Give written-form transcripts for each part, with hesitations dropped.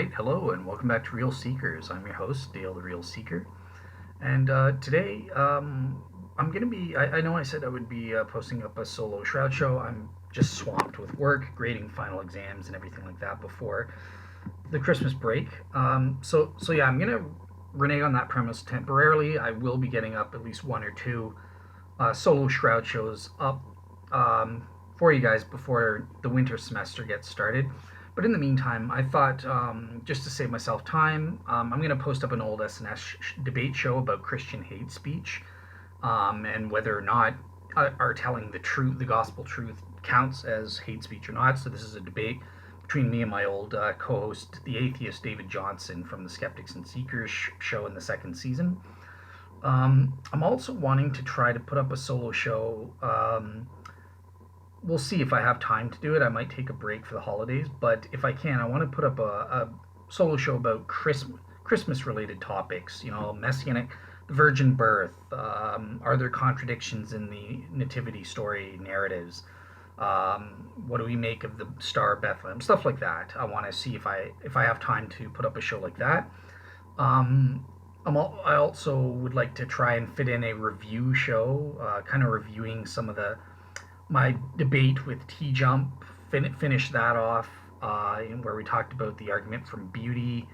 right, hello, and welcome back to Real Seekers. I'm your host, Dale the Real Seeker. And today, I'm going to be, I know I said I would be posting up a solo shroud show. I'm just swamped with work, grading final exams, and everything like that before the Christmas break. So yeah, I'm going to renege on that premise temporarily. I will be getting up at least one or two solo shroud shows up for you guys before the winter semester gets started. But in the meantime, I thought just to save myself time, I'm going to post up an old SNS debate show about Christian hate speech and whether or not are telling the truth, the gospel truth, counts as hate speech or not. So this is a debate between me and my old co-host, the atheist David Johnson from the Skeptics and Seekers show in the second season. I'm also wanting to try to put up a solo show. We'll see if I have time to do it. I might take a break for the holidays, but if I can, I want to put up a solo show about Christmas-related topics. You know, messianic, the virgin birth. Are there contradictions in the nativity story narratives? What do we make of the Star of Bethlehem? Stuff like that. I want to see if I have time to put up a show like that. I also would like to try and fit in a review show, kind of reviewing some of my debate with T-Jump, finish that off, where we talked about the argument from beauty.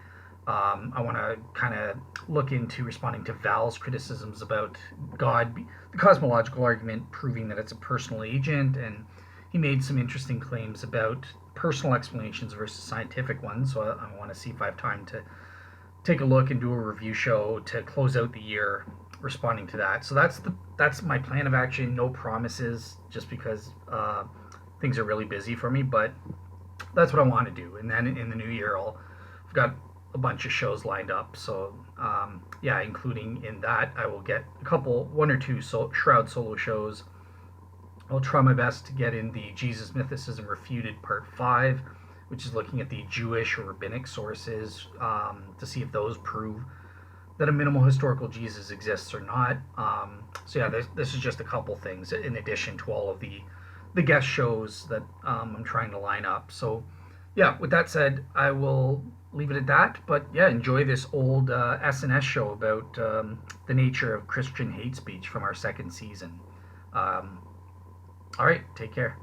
I want to kind of look into responding to Val's criticisms about God, the cosmological argument proving that it's a personal agent, and he made some interesting claims about personal explanations versus scientific ones, so I want to see if I have time to take a look and do a review show to close out the year responding to that. So that's my plan of action. No promises, just because things are really busy for me, but that's what I want to do. And then in the new year, I've got a bunch of shows lined up. So yeah, including in that, I will get one or two Shroud solo shows. I'll try my best to get in the Jesus Mythicism Refuted Part 5, which is looking at the Jewish or rabbinic sources to see if those prove that a minimal historical Jesus exists or not. So yeah, this is just a couple things in addition to all of the guest shows that I'm trying to line up. So yeah, with that said, I will leave it at that. But yeah, enjoy this old SNS show about the nature of Christian hate speech from our second season. All right, take care.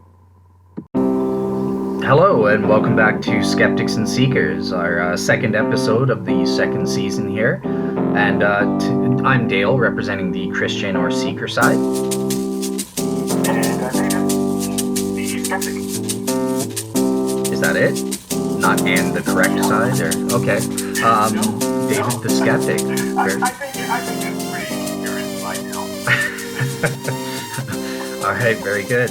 Hello, and welcome back to Skeptics and Seekers, our second episode of the second season here. And I'm Dale, representing the Christian or Seeker side. And I'm David, the Skeptic. Is that it? Not and the correct side? Or okay. David the Skeptic. I think it's pretty accurate by now. All right, very good.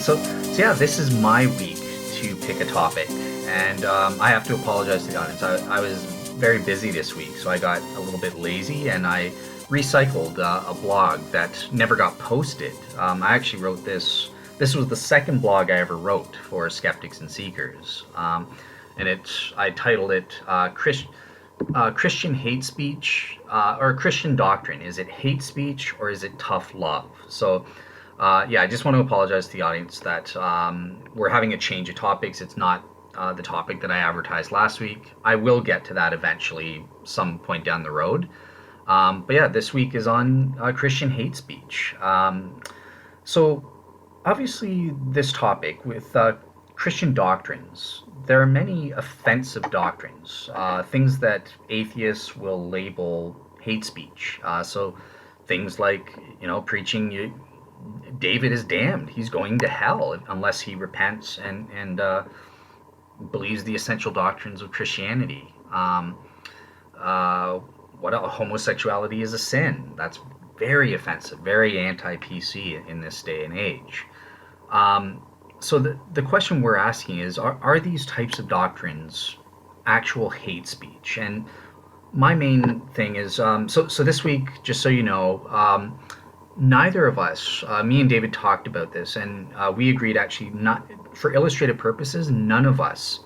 So yeah, this is my week to pick a topic, and I have to apologize to the audience. I was very busy this week, so I got a little bit lazy, and I recycled a blog that never got posted. I actually wrote this. This was the second blog I ever wrote for Skeptics and Seekers, and I titled it Christian hate speech or Christian doctrine. Is it hate speech or is it tough love? So yeah, I just want to apologize to the audience that we're having a change of topics. It's not the topic that I advertised last week. I will get to that eventually, some point down the road. But yeah, this week is on Christian hate speech. So obviously this topic with Christian doctrines, there are many offensive doctrines, things that atheists will label hate speech. So things like, preaching David is damned. He's going to hell unless he repents and believes the essential doctrines of Christianity. What else? Homosexuality is a sin. That's very offensive, very anti-PC in this day and age. So the question we're asking is, are these types of doctrines actual hate speech? And my main thing is, so this week, just so you know, neither of us, me and David talked about this, and we agreed actually not, for illustrative purposes, none of us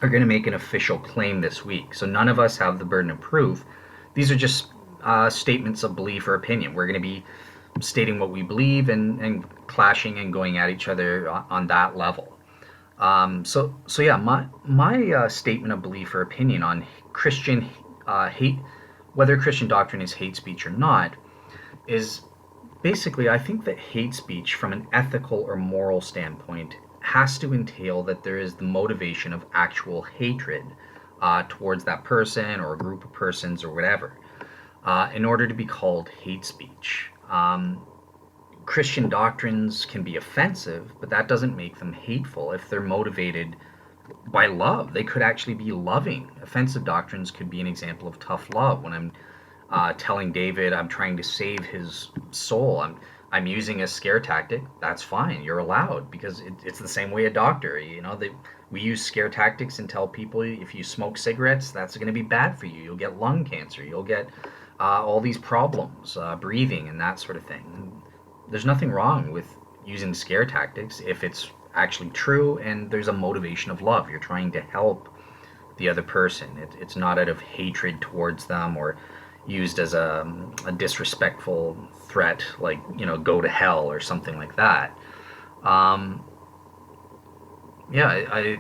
are going to make an official claim this week. So none of us have the burden of proof. These are just statements of belief or opinion. We're going to be stating what we believe and clashing and going at each other on that level. So yeah, my statement of belief or opinion on Christian hate, whether Christian doctrine is hate speech or not, is basically I think that hate speech, from an ethical or moral standpoint, has to entail that there is the motivation of actual hatred towards that person or a group of persons or whatever, in order to be called hate speech. Christian doctrines can be offensive, but that doesn't make them hateful if they're motivated by love. They could actually be loving. Offensive doctrines could be an example of tough love. When I'm telling David I'm trying to save his soul, I'm using a scare tactic. That's fine. You're allowed, because it's the same way a doctor. We use scare tactics and tell people if you smoke cigarettes, that's going to be bad for you. You'll get lung cancer. You'll get all these problems, breathing and that sort of thing. There's nothing wrong with using scare tactics if it's actually true and there's a motivation of love. You're trying to help the other person. It's not out of hatred towards them or used as a disrespectful threat, like, go to hell or something like that. Um, yeah,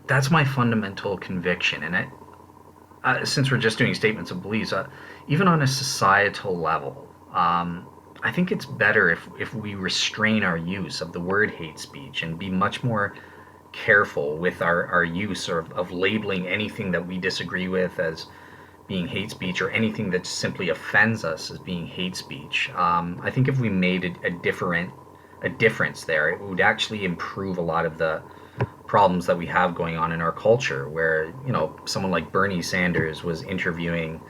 that's my fundamental conviction. And since we're just doing statements of beliefs, even on a societal level, I think it's better if we restrain our use of the word hate speech and be much more careful with our use of labeling anything that we disagree with as being hate speech, or anything that simply offends us as being hate speech. I think if we made a difference there, it would actually improve a lot of the problems that we have going on in our culture, where someone like Bernie Sanders was interviewing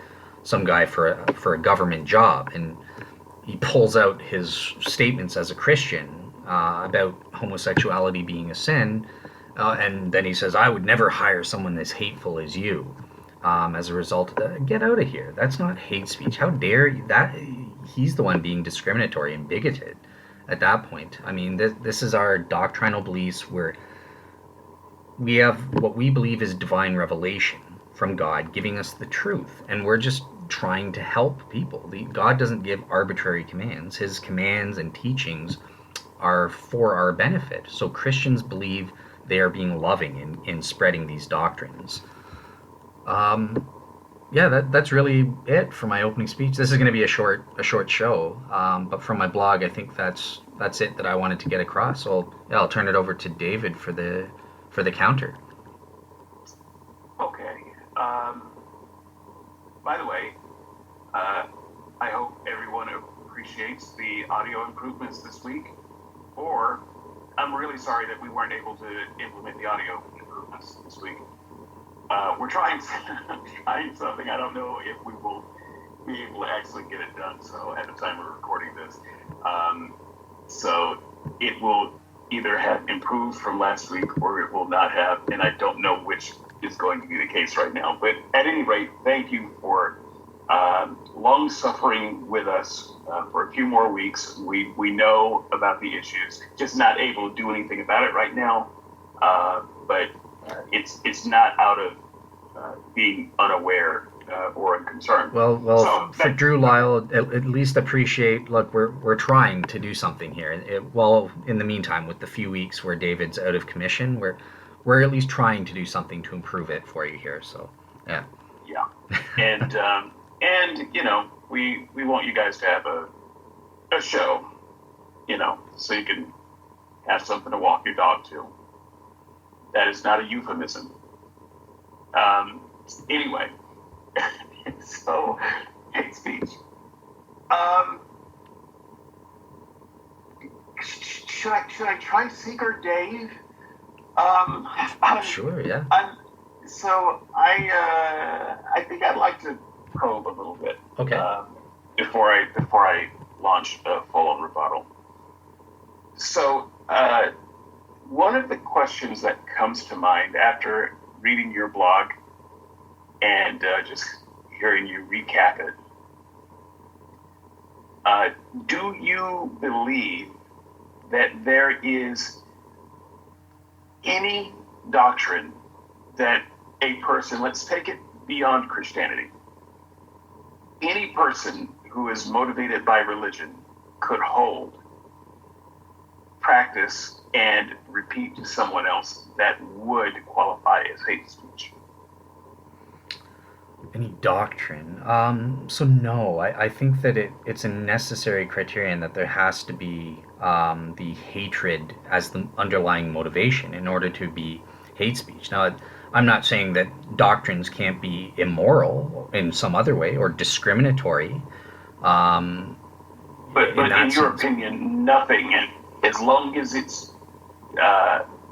some guy for a government job, and he pulls out his statements as a Christian about homosexuality being a sin, and then he says, "I would never hire someone as hateful as you." As a result of that, get out of here. That's not hate speech. How dare you? That he's the one being discriminatory and bigoted. At that point, I mean, this is our doctrinal beliefs, where we have what we believe is divine revelation from God giving us the truth, and we're just trying to help people. God doesn't give arbitrary commands. His commands and teachings are for our benefit. So Christians believe they are being loving in spreading these doctrines. Yeah, that's really it for my opening speech. This is going to be a short show, but from my blog, I think that's it that I wanted to get across. So yeah, I'll turn it over to David for the counter. Okay. By the way, I hope everyone appreciates the audio improvements this week. Or I'm really sorry that we weren't able to implement the audio improvements this week. We're trying something. I don't know if we will be able to actually get it done. So at the time we're recording this, so it will either have improved from last week or it will not have, and I don't know which is going to be the case right now. But at any rate, thank you for long suffering with us for a few more weeks. We know about the issues, just not able to do anything about it right now. But it's not out of being unaware or unconcerned. Well, so for Drew Lyle, at least appreciate. Look, we're trying to do something here. In the meantime, with the few weeks where David's out of commission, we're at least trying to do something to improve it for you here. So yeah. Yeah, and we want you guys to have a show, so you can have something to walk your dog to. That is not a euphemism. Anyway, so hate speech. Should I try Seeker Dave? Sure, yeah. So I think I'd like to probe a little bit. Okay. Before I launch a full-on rebuttal. So one of the questions that comes to mind after reading your blog and just hearing you recap it, do you believe that there is any doctrine that a person, let's take it beyond Christianity, any person who is motivated by religion could hold, practice, practice and repeat to someone else that would qualify as hate speech? Any doctrine? So no, I think that it's a necessary criterion that there has to be the hatred as the underlying motivation in order to be hate speech. Now, I'm not saying that doctrines can't be immoral in some other way or discriminatory. Um, But in in that your sense, opinion, nothing, as long as it's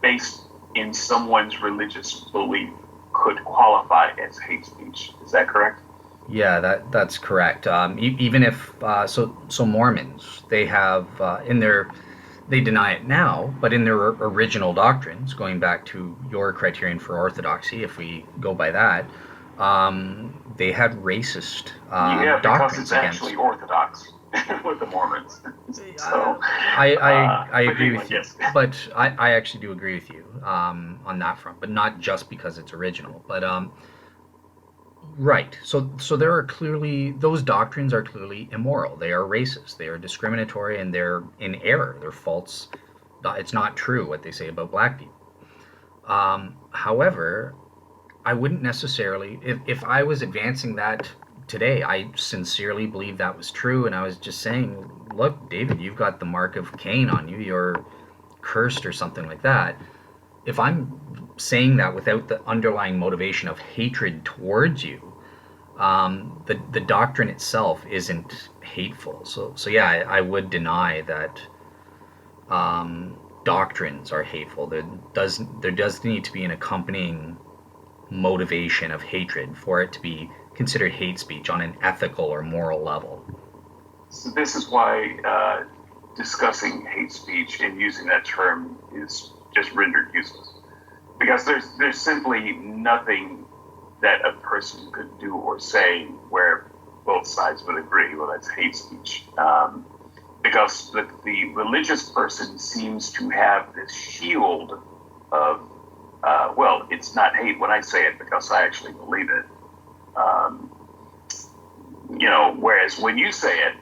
based in someone's religious belief, could qualify as hate speech. Is that correct? yeah, that's correct. Even if so Mormons they have in their they deny it now, but in their original doctrines, going back to your criterion for orthodoxy, if we go by that, they had racist Yeah, because doctrines it's actually against. orthodox with the Mormons. So, I but agree anyway, with you, yes. but I actually do agree with you on that front, but not just because it's original, but right. So there are clearly those doctrines are clearly immoral. They are racist. They are discriminatory, and they're in error. They're false. It's not true what they say about black people. However, I wouldn't necessarily, if I was advancing that today, I sincerely believe that was true, and I was just saying, look, David, you've got the mark of Cain on you. You're cursed or something like that. If I'm saying that without the underlying motivation of hatred towards you, the doctrine itself isn't hateful. So yeah, I would deny that doctrines are hateful. There does need to be an accompanying motivation of hatred for it to be considered hate speech on an ethical or moral level. So this is why discussing hate speech and using that term is just rendered useless. Because there's simply nothing that a person could do or say where both sides would agree, well, that's hate speech. Because the religious person seems to have this shield of, well, it's not hate when I say it because I actually believe it. Um, whereas when you say it,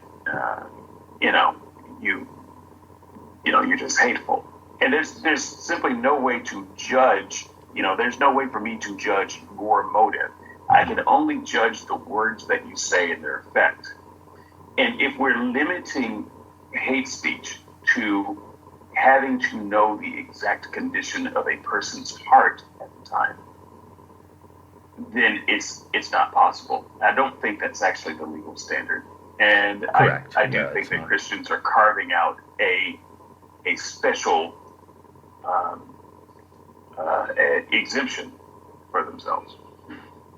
you know, you you're just hateful. And there's simply no way to judge. There's no way for me to judge your motive. I can only judge the words that you say and their effect. And if we're limiting hate speech to having to know the exact condition of a person's heart at the time, then it's not possible. I don't think that's actually the legal standard. And Correct. I do Yeah, think it's that not. Christians are carving out a special um, exemption for themselves.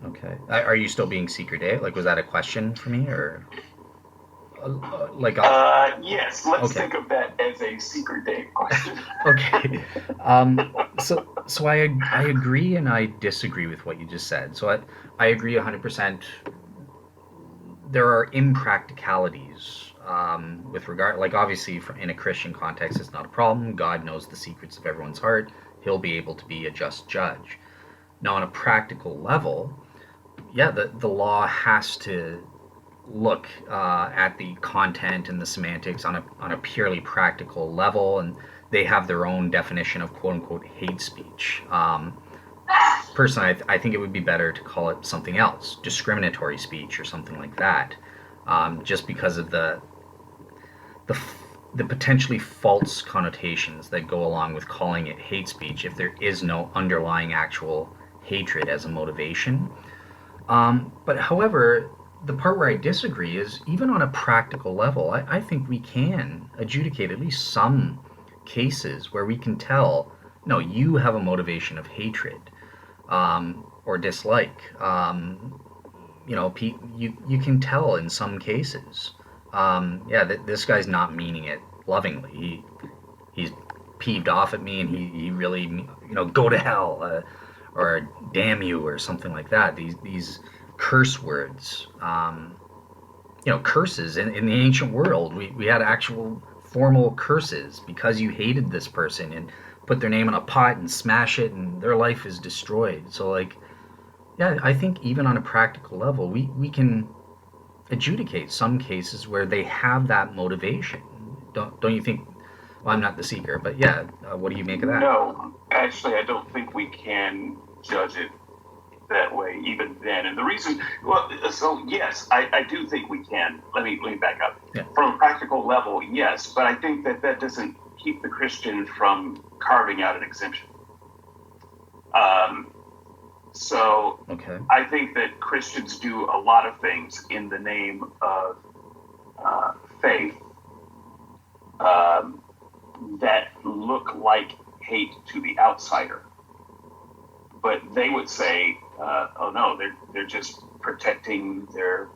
Okay. Are you still being secret, Dave? Like, was that a question for me, or like? Yes, let's Okay. think of that as a secret date question. Okay. So I agree and I disagree with what you just said. So I agree 100%. There are impracticalities with regard, like obviously in a Christian context, it's not a problem. God knows the secrets of everyone's heart. He'll be able to be a just judge. Now, on a practical level, yeah, the law has to look at the content and the semantics on a purely practical level, and they have their own definition of quote unquote hate speech. Personally, I think it would be better to call it something else, discriminatory speech or something like that, just because of the the potentially false connotations that go along with calling it hate speech if there is no underlying actual hatred as a motivation. But however, the part where I disagree is even on a practical level, I think we can adjudicate at least some cases where we can tell, no, you have a motivation of hatred or dislike. You can tell in some cases. Yeah, this guy's not meaning it lovingly. He's peeved off at me, and he really go to hell or damn you or something like that. These curse words. Curses in the ancient world. We had actual formal curses because you hated this person and put their name in a pot and smash it, and their life is destroyed. So like, yeah, I think even on a practical level, we can adjudicate some cases where they have that motivation. Don't you think Well, I'm not the seeker, but yeah, what do you make of that? No, actually, I don't think we can judge it that way even then. And the reason, well, so yes, I do think we can. Let me back up. Yeah. From a practical level, yes, but I think that doesn't keep the Christian from carving out an exemption. So Okay. I think that Christians do a lot of things in the name of faith that look like hate to the outsider. But they would say, oh no, they're just protecting their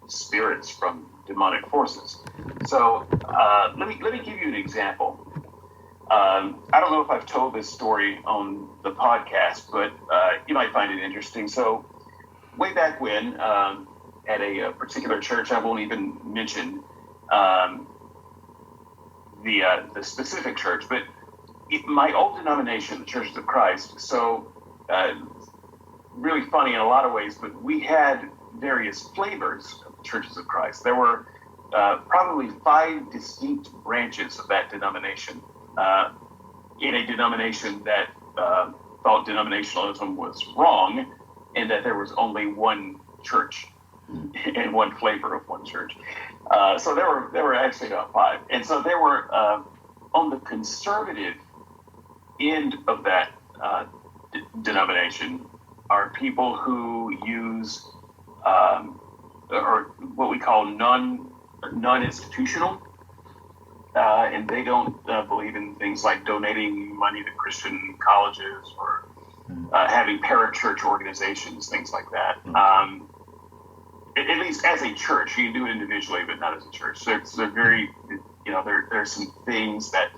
spirits from demonic forces. So let me give you an example. I don't know if I've told this story on the podcast, but you might find it interesting. So way back when, at a particular church, I won't even mention the specific church, but my old denomination, the Churches of Christ, so really funny in a lot of ways, but we had various flavors of the Churches of Christ. There were probably 5 distinct branches of that denomination, in a denomination that thought denominationalism was wrong, and that there was only one church and one flavor of one church. So there were actually about 5, and so there were on the conservative end of that denomination are people who use or what we call non-institutional, and they don't believe in things like donating money to Christian colleges or having parachurch organizations, things like that. At least as a church, you can do it individually, but not as a church. So it's very, there's some things that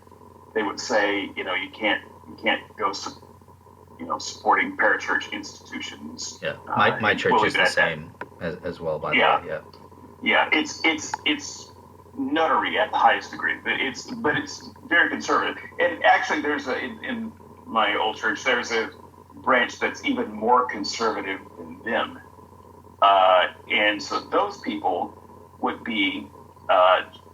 they would say, you can't go, supporting parachurch institutions. Yeah, my church is the same as well. By the way, yeah, it's nuttery at the highest degree, but it's very conservative. And actually, there's in my old church, there's a branch that's even more conservative than them. And so those people would be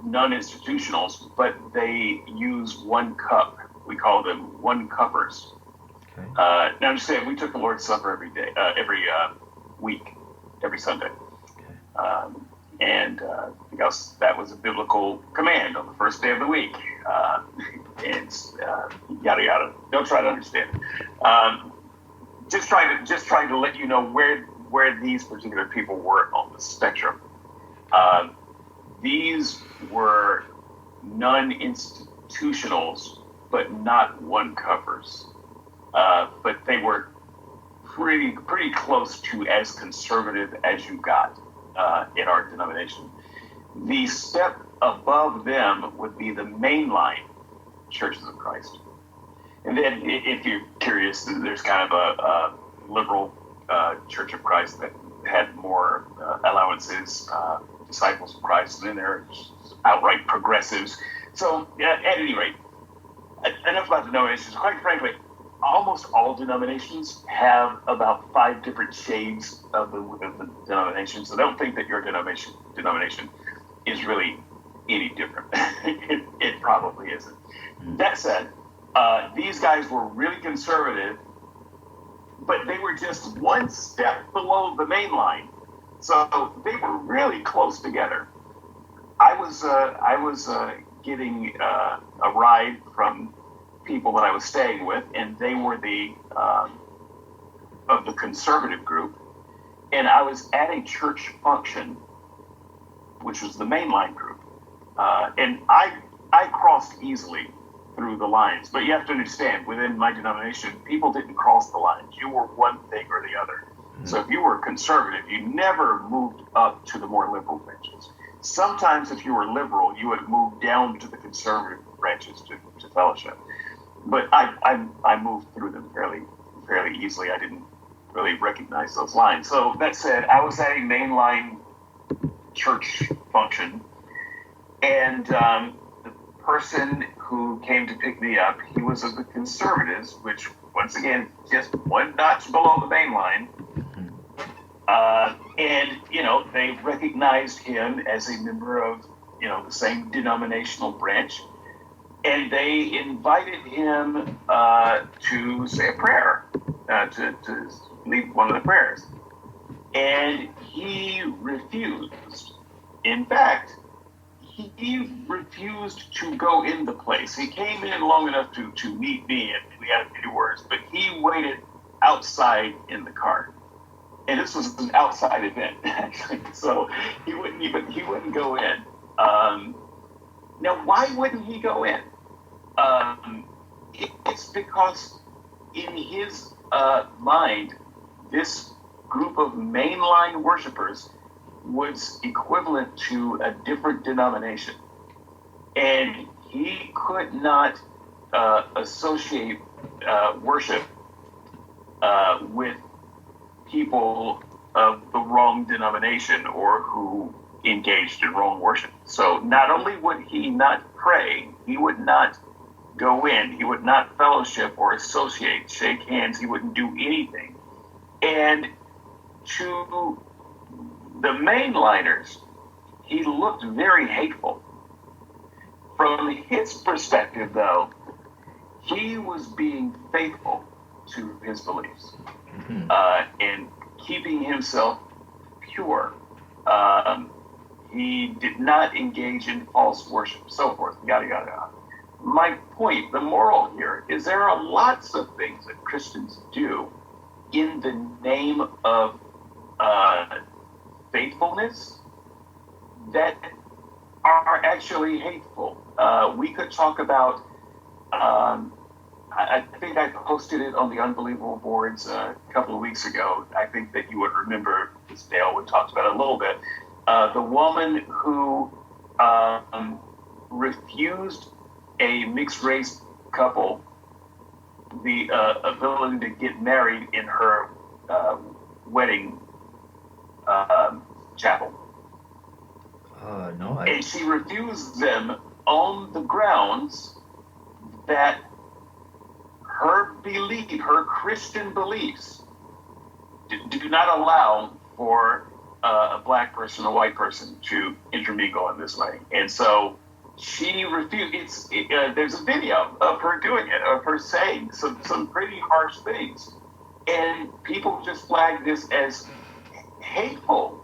non-institutionals, but they use one cup. We call them one-cuppers. Okay. Now I'm just saying, we took the Lord's Supper every day, every week, every Sunday. Okay. And because that was a biblical command on the first day of the week. And yada yada. Don't try to understand. Just trying to let you know where these particular people were on the spectrum. These were non-institutionals, but not one-cuppers. But they were pretty close to as conservative as you got in our denomination. The step above them would be the mainline Churches of Christ. And then, if you're curious, there's kind of a liberal Church of Christ that had more allowances, disciples of Christ, and then there are outright progressives. So, at any rate, enough about denominations. Quite frankly, almost all denominations have about 5 different shades of the denomination. So don't think that your denomination is really any different. It probably isn't. That said, these guys were really conservative, but they were just one step below the main line. So they were really close together. I was getting a ride from people that I was staying with, and they were of the conservative group, and I was at a church function, which was the mainline group, and I crossed easily through the lines. But you have to understand, within my denomination, people didn't cross the lines. You were one thing or the other. So if you were conservative, you never moved up to the more liberal branches. Sometimes if you were liberal, you would move down to the conservative branches to fellowship. But I moved through them fairly easily. I didn't really recognize those lines. So that said, I was at a mainline church function, and the person who came to pick me up, he was of the conservatives, which once again, just one notch below the main line. And they recognized him as a member of the same denominational branch. and they invited him to say a prayer, to lead one of the prayers. And he refused. In fact, he refused to go in the place. He came in long enough to meet me, and we had a few words, but he waited outside in the car. And this was an outside event, actually. So he wouldn't go in. Now, why wouldn't he go in? It's because in his mind, this group of mainline worshipers was equivalent to a different denomination. And he could not associate worship with people of the wrong denomination or who engaged in wrong worship. So not only would he not pray, he would not go in, he would not fellowship or associate, shake hands, he wouldn't do anything. And to the mainliners, he looked very hateful. From his perspective, though, he was being faithful to his beliefs and keeping himself pure. He did not engage in false worship, so forth, yada, yada, yada. My point, the moral here, is there are lots of things that Christians do in the name of faithfulness that are actually hateful. We could talk about, I think I posted it on the Unbelievable boards a couple of weeks ago. I think that you would remember, as Dale would talk about it a little bit. The woman who refused a mixed race couple the ability to get married in her wedding chapel. No. And she refused them on the grounds that her Christian beliefs do not allow for a black person, a white person to intermingle in this way. And so she refused. There's a video of her doing it, of her saying some pretty harsh things. And people just flag this as hateful.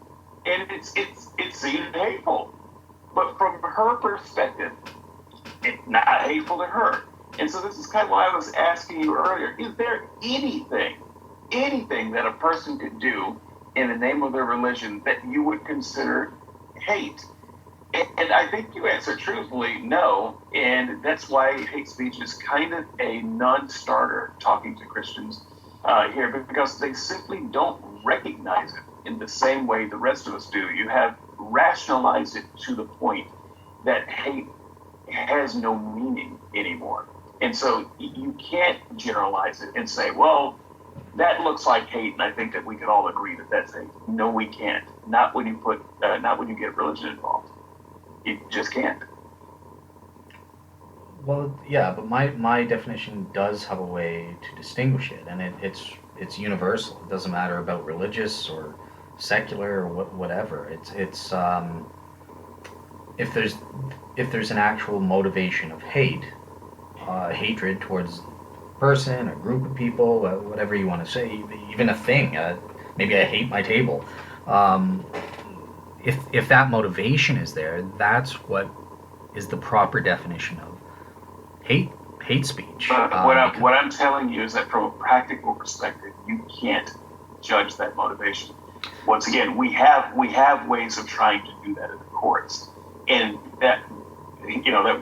And it seemed hateful. But from her perspective, it's not hateful to her. And so this is kind of why I was asking you earlier, is there anything that a person could do in the name of their religion that you would consider hate? And I think you answered truthfully, no. And that's why hate speech is kind of a non-starter talking to Christians here, because they simply don't recognize it in the same way the rest of us do. You have rationalized it to the point that hate has no meaning anymore. And so you can't generalize it and say, well, that looks like hate, and I think that we can all agree that that's hate. No, we can't. Not when you get religion involved. You just can't. Well, yeah, but my definition does have a way to distinguish it, and it's universal. It doesn't matter about religious or secular or whatever. It's if there's an actual motivation of hate, hatred towards a person, a group of people, whatever you want to say, even a thing. Maybe I hate my table. If that motivation is there, that's what is the proper definition of hate speech. What I'm telling you is that from a practical perspective, you can't judge that motivation. Once again, we have ways of trying to do that in the courts, and that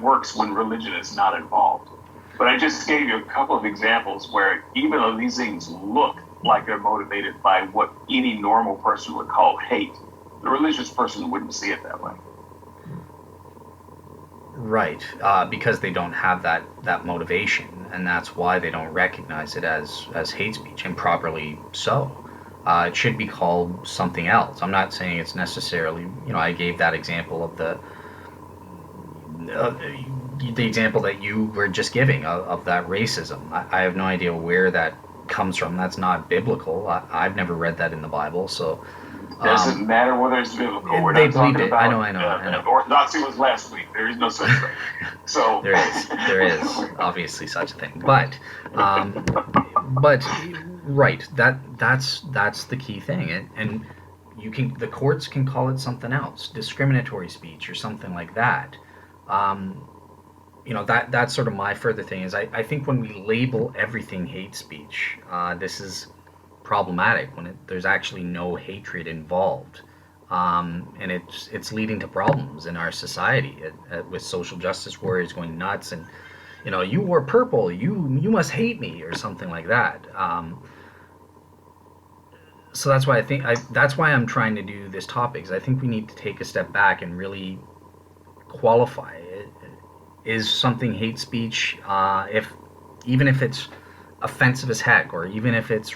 works when religion is not involved. But I just gave you a couple of examples where even though these things look like they're motivated by what any normal person would call hate, the religious person wouldn't see it that way. Right, because they don't have that motivation, and that's why they don't recognize it as hate speech, and properly so. It should be called something else. I'm not saying it's necessarily, I gave that example of the example that you were just giving of that racism. I have no idea where that comes from. That's not biblical. I've never read that in the Bible, so Doesn't matter whether it's biblical. We're They not believed talking it. about. I know. Orthodoxy was last week. There is no such thing. So There is obviously such a thing, but right, that's the key thing, and the courts can call it something else, discriminatory speech or something like that. That's sort of my further thing is I think when we label everything hate speech, this is problematic when there's actually no hatred involved. And it's leading to problems in our society with social justice warriors going nuts and you wore purple, you must hate me or something like that. So that's why that's why I'm trying to do this topic. Is I think we need to take a step back and really qualify it. Is something hate speech even if it's offensive as heck, or even if it's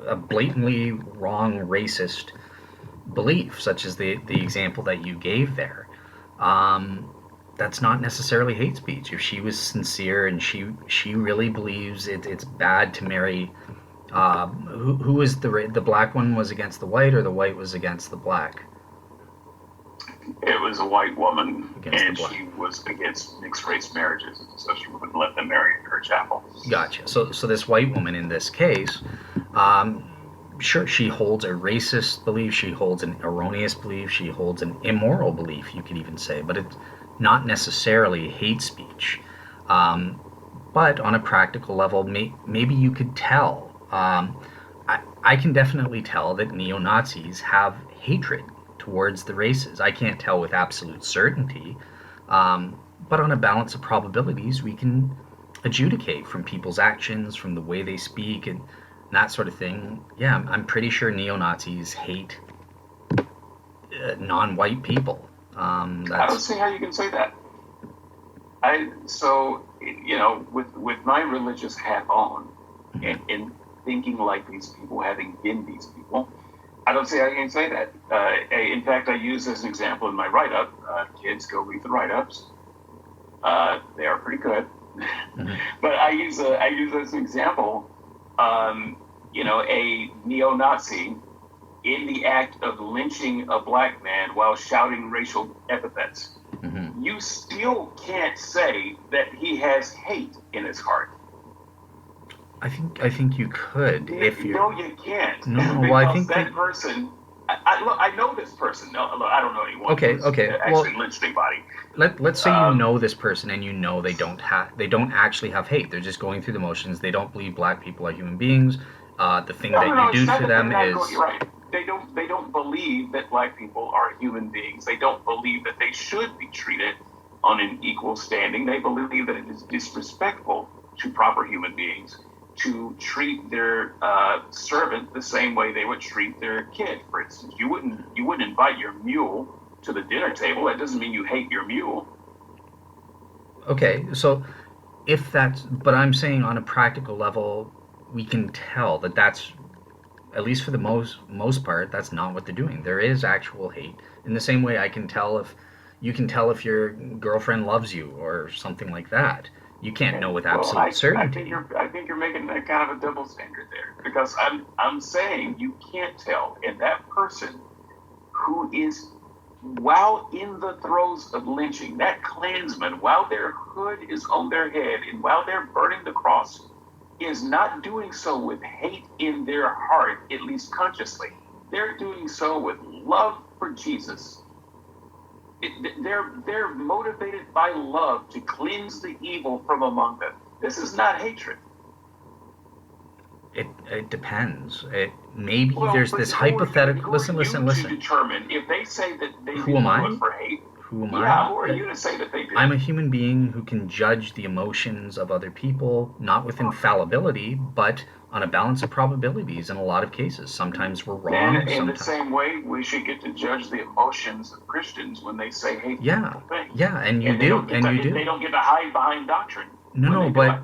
a blatantly wrong racist belief, such as the example that you gave there. That's not necessarily hate speech. If she was sincere and she really believes it's bad to marry, who was the black one was against the white, or the white was against the black? It was a white woman, and she was against mixed race marriages, so she wouldn't let them marry in her chapel. Gotcha. So this white woman in this case, sure, she holds a racist belief, she holds an erroneous belief, she holds an immoral belief, you could even say, but it's not necessarily hate speech. But on a practical level, maybe you could tell. I can definitely tell that neo-Nazis have hatred towards the races. I can't tell with absolute certainty, but on a balance of probabilities, we can adjudicate from people's actions, from the way they speak, and that sort of thing. Yeah, I'm pretty sure neo-Nazis hate non-white people. I don't see how you can say that. With my religious hat on, and thinking like these people, having been these people, I don't see how you can say that. In fact, I use as an example in my write-up. Kids, go read the write-ups. They are pretty good. Mm-hmm. But I use as an example, a neo-Nazi in the act of lynching a black man while shouting racial epithets. Mm-hmm. You still can't say that he has hate in his heart. I think you could if you. No, you can't. No, well, I think that person. I know this person. No, I don't know anyone. Okay. Actually lynched anybody. Let's say you know this person and you know they don't actually have hate. They're just going through the motions. They don't believe black people are human beings. The thing that you do to them is. You're right. They don't believe that black people are human beings. They don't believe that they should be treated on an equal standing. They believe that it is disrespectful to proper human beings to treat their servant the same way they would treat their kid. For instance, you wouldn't invite your mule to the dinner table. That doesn't mean you hate your mule. Okay, so but I'm saying on a practical level, we can tell that that's, at least for the most part, that's not what they're doing. There is actual hate. In the same way you can tell if your girlfriend loves you or something like that. You can't know with absolute certainty. I think you're making that kind of a double standard there, because I'm saying you can't tell, and that person who is, while in the throes of lynching, that Klansman, while their hood is on their head and while they're burning the cross, is not doing so with hate in their heart, at least consciously. They're doing so with love for Jesus. They're motivated by love to cleanse the evil from among them. This is not hatred. It depends. Maybe there's this hypothetical. Listen. To determine if they say that they do it for hate. Who am I? Yeah, who are you to say that they do? I'm a human being who can judge the emotions of other people, not with infallibility, but on a balance of probabilities in a lot of cases. Sometimes we're wrong. And in the same way, we should get to judge the emotions of Christians when they say hateful things. Yeah, and you do. They don't get to hide behind doctrine. No, but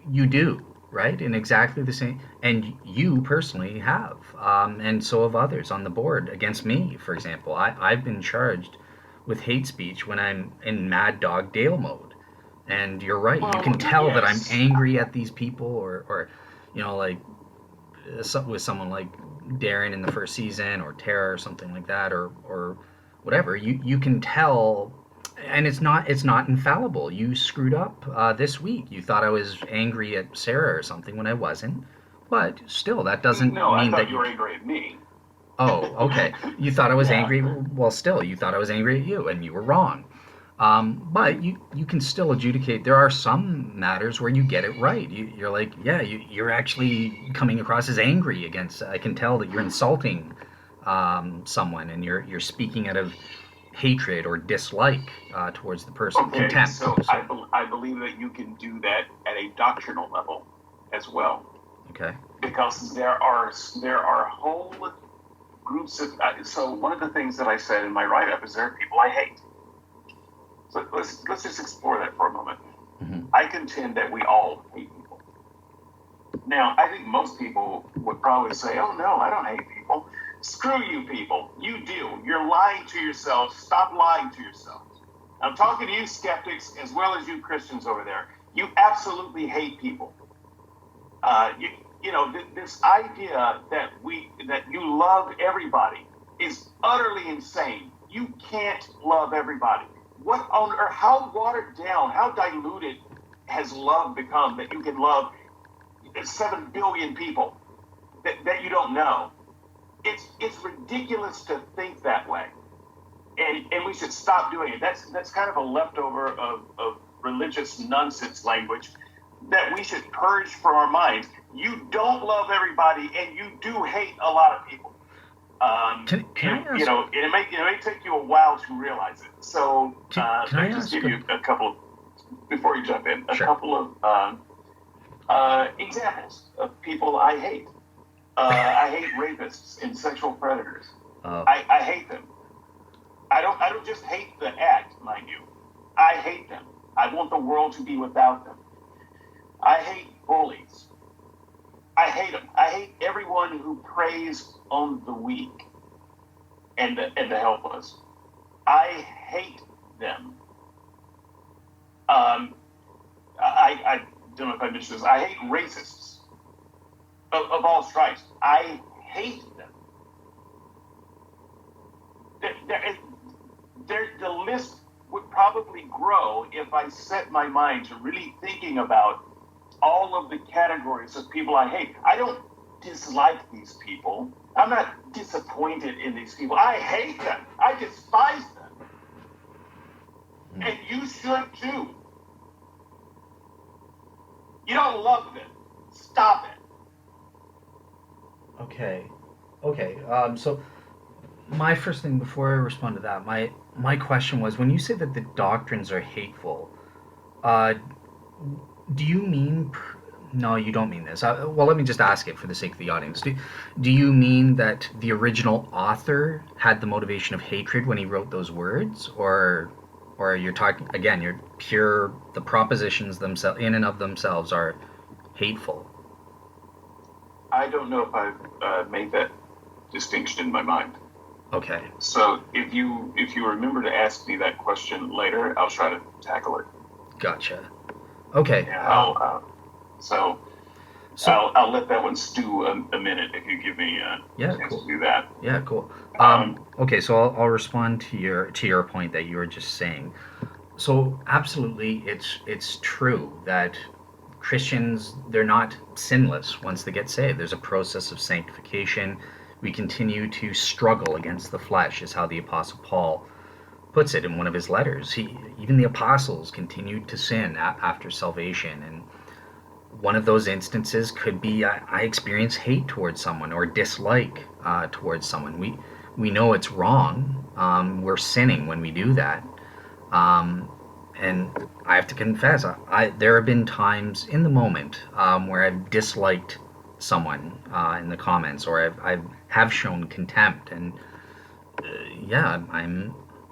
you do, right? In exactly the same. And you personally have, and so have others on the board against me, for example. I've been charged with hate speech when I'm in Mad Dog Dale mode. And you're right. You can tell that I'm angry at these people, or with someone like Darren in the first season, or Tara or something like that, or whatever, you can tell, and it's not infallible. You screwed up this week. You thought I was angry at Sarah or something when I wasn't, but still, that doesn't No, I mean thought that you were angry at me. Oh, okay. You thought I was Yeah. angry. Well, still, you thought I was angry at you, and you were wrong. But you can still adjudicate. There are some matters where you get it right. You're like, yeah, you're actually coming across as angry against. I can tell that you're insulting someone, and you're speaking out of hatred or dislike towards the person, Okay, contempt. so I believe that you can do that at a doctrinal level as well, Okay. because there are whole groups of. So one of the things that I said in my write-up is there are people I hate. So let's just explore that for a moment. Mm-hmm. I contend that we all hate people. Now, I think most people would probably say, "Oh no, I don't hate people. Screw you, people. You do. You're lying to yourselves. Stop lying to yourselves." I'm talking to you skeptics as well as you Christians over there. You absolutely hate people. This idea that you love everybody is utterly insane. You can't love everybody. What on earth? How watered down? How diluted has love become that you can love 7 billion people that you don't know? It's ridiculous to think that way, and we should stop doing it. That's kind of a leftover of religious nonsense language that we should purge from our minds. You don't love everybody, and you do hate a lot of people. Can I ask? It may take you a while to realize it. So Can let I me just ask give you a couple of, before you jump in, a Sure. couple of examples of people I hate. I hate rapists and sexual predators. I hate them. I don't just hate the act, mind you. I hate them. I want the world to be without them. I hate bullies. I hate them. I hate everyone who preys on the weak and the helpless. I hate them. I don't know if I mentioned this. I hate racists of all stripes. I hate them. The list would probably grow if I set my mind to really thinking about all of the categories of people I hate. I don't dislike these people. I'm not disappointed in these people. I hate them. I despise them. And you should too. You don't love them. Stop it. Okay. So my first thing before I respond to that, my question was, when you say that the doctrines are hateful, do you mean? No, you don't mean this. Well, let me just ask it for the sake of the audience. Do you mean that the original author had the motivation of hatred when he wrote those words, or you're talking again? You're pure. The propositions themselves, in and of themselves, are hateful. I don't know if I've made that distinction in my mind. Okay. So if you remember to ask me that question later, I'll try to tackle it. Gotcha. Okay. Yeah, I'll let that one stew a minute if you give me a chance cool. to do that. Yeah, cool. Okay, so I'll respond to your point that you were just saying. So absolutely, it's true that Christians, they're not sinless once they get saved. There's a process of sanctification. We continue to struggle against the flesh, is how the Apostle Paul puts it in one of his letters. Even the apostles continued to sin after salvation, and one of those instances could be I experience hate towards someone or dislike towards someone. We know it's wrong. We're sinning when we do that. And I have to confess, there have been times in the moment where I've disliked someone in the comments, or I have shown contempt, and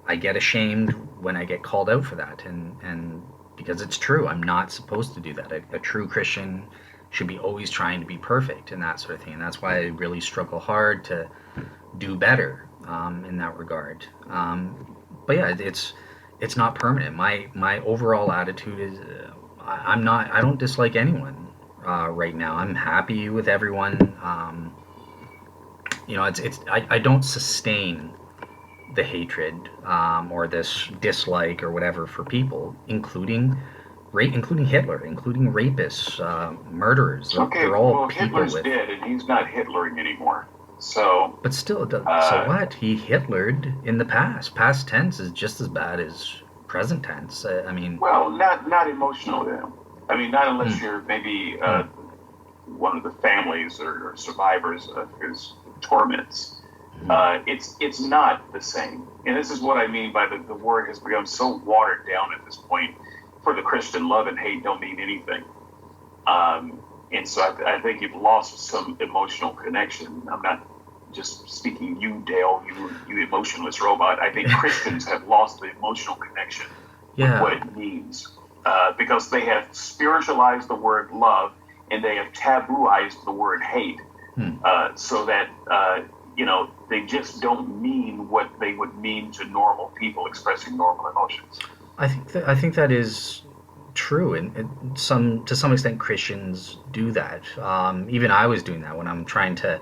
I get ashamed when I get called out for that, and because it's true, I'm not supposed to do that. A true Christian should be always trying to be perfect and that sort of thing, and that's why I really struggle hard to do better in that regard. But yeah, it's not permanent. My overall attitude is I don't dislike anyone right now. I'm happy with everyone. I don't sustain the hatred or this dislike or whatever for people, including Hitler, including rapists, murderers. Okay, They're all well, people Hitler's with. dead, and he's not Hitlering anymore. So, But still, so what? He Hitlered in the past. Past tense is just as bad as present tense. I mean, well, not emotionally. I mean, not unless you're maybe one of the families or survivors of his torments. It's not the same. And this is what I mean by the word has become so watered down at this point. For the Christian, love and hate don't mean anything. And so I think you've lost some emotional connection. I'm not just speaking you, Dale, you emotionless robot. I think Christians have lost the emotional connection with what it means because they have spiritualized the word love and they have tabooized the word hate so that they just don't mean what they would mean to normal people expressing normal emotions. I think that is true, and to some extent Christians do that. Even I was doing that when I'm trying to.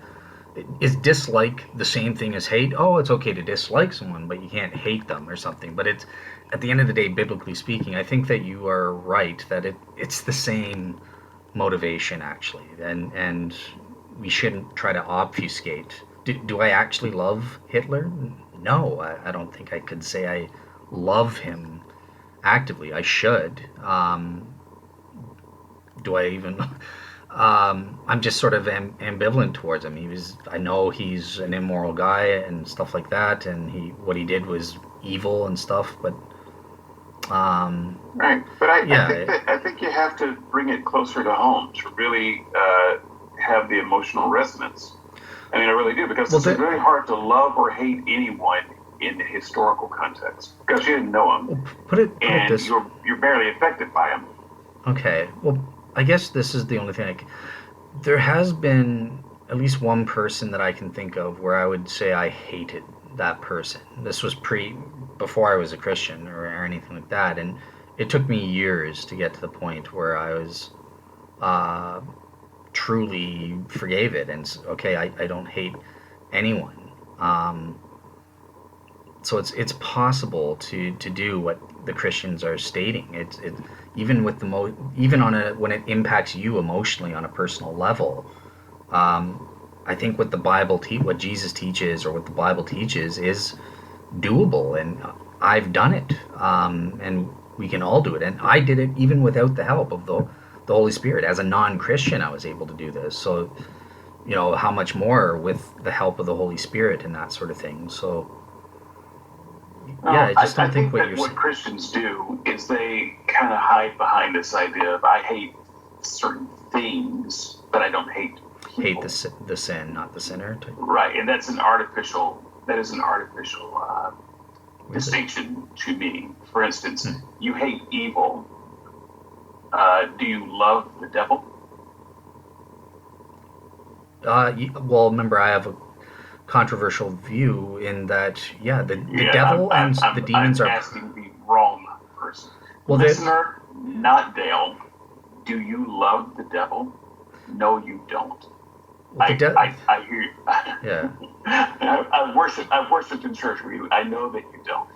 Is dislike the same thing as hate? Oh, it's okay to dislike someone, but you can't hate them or something. But it's at the end of the day, biblically speaking, I think that you are right that it's the same motivation actually, and we shouldn't try to obfuscate. Do I actually love Hitler? No, I don't think I could say I love him actively. I should. Do I even? I'm just sort of ambivalent towards him. I know he's an immoral guy and stuff like that, and what he did was evil and stuff. But right. But I think you have to bring it closer to home to really have the emotional resonance. I mean, I really do, because it's really hard to love or hate anyone in the historical context because you didn't know him, you're barely affected by him. Okay, well, I guess this is the only thing. There has been at least one person that I can think of where I would say I hated that person. This was before I was a Christian or anything like that, and it took me years to get to the point where I was truly forgave it and okay, I don't hate anyone. So it's possible to do what the Christians are stating. It even with when it impacts you emotionally on a personal level. I think what Jesus teaches or what the Bible teaches is doable, and I've done it, and we can all do it. And I did it even without the help of the Holy Spirit. As a non-Christian, I was able to do this. So, how much more with the help of the Holy Spirit and that sort of thing. So, yeah, I just don't think what you're saying. What Christians do is they kind of hide behind this idea of I hate certain things, but I don't hate people. Hate the sin, not the sinner. Right, and that is an artificial distinction to me. For instance, you hate evil. Do you love the devil? Well, remember, I have a controversial view in that, the devil and the demons are. I'm asking the wrong person. Well, listener, not Dale. Do you love the devil? No, you don't. Well, I hear you. Yeah. I've worshipped in church with you. I know that you don't.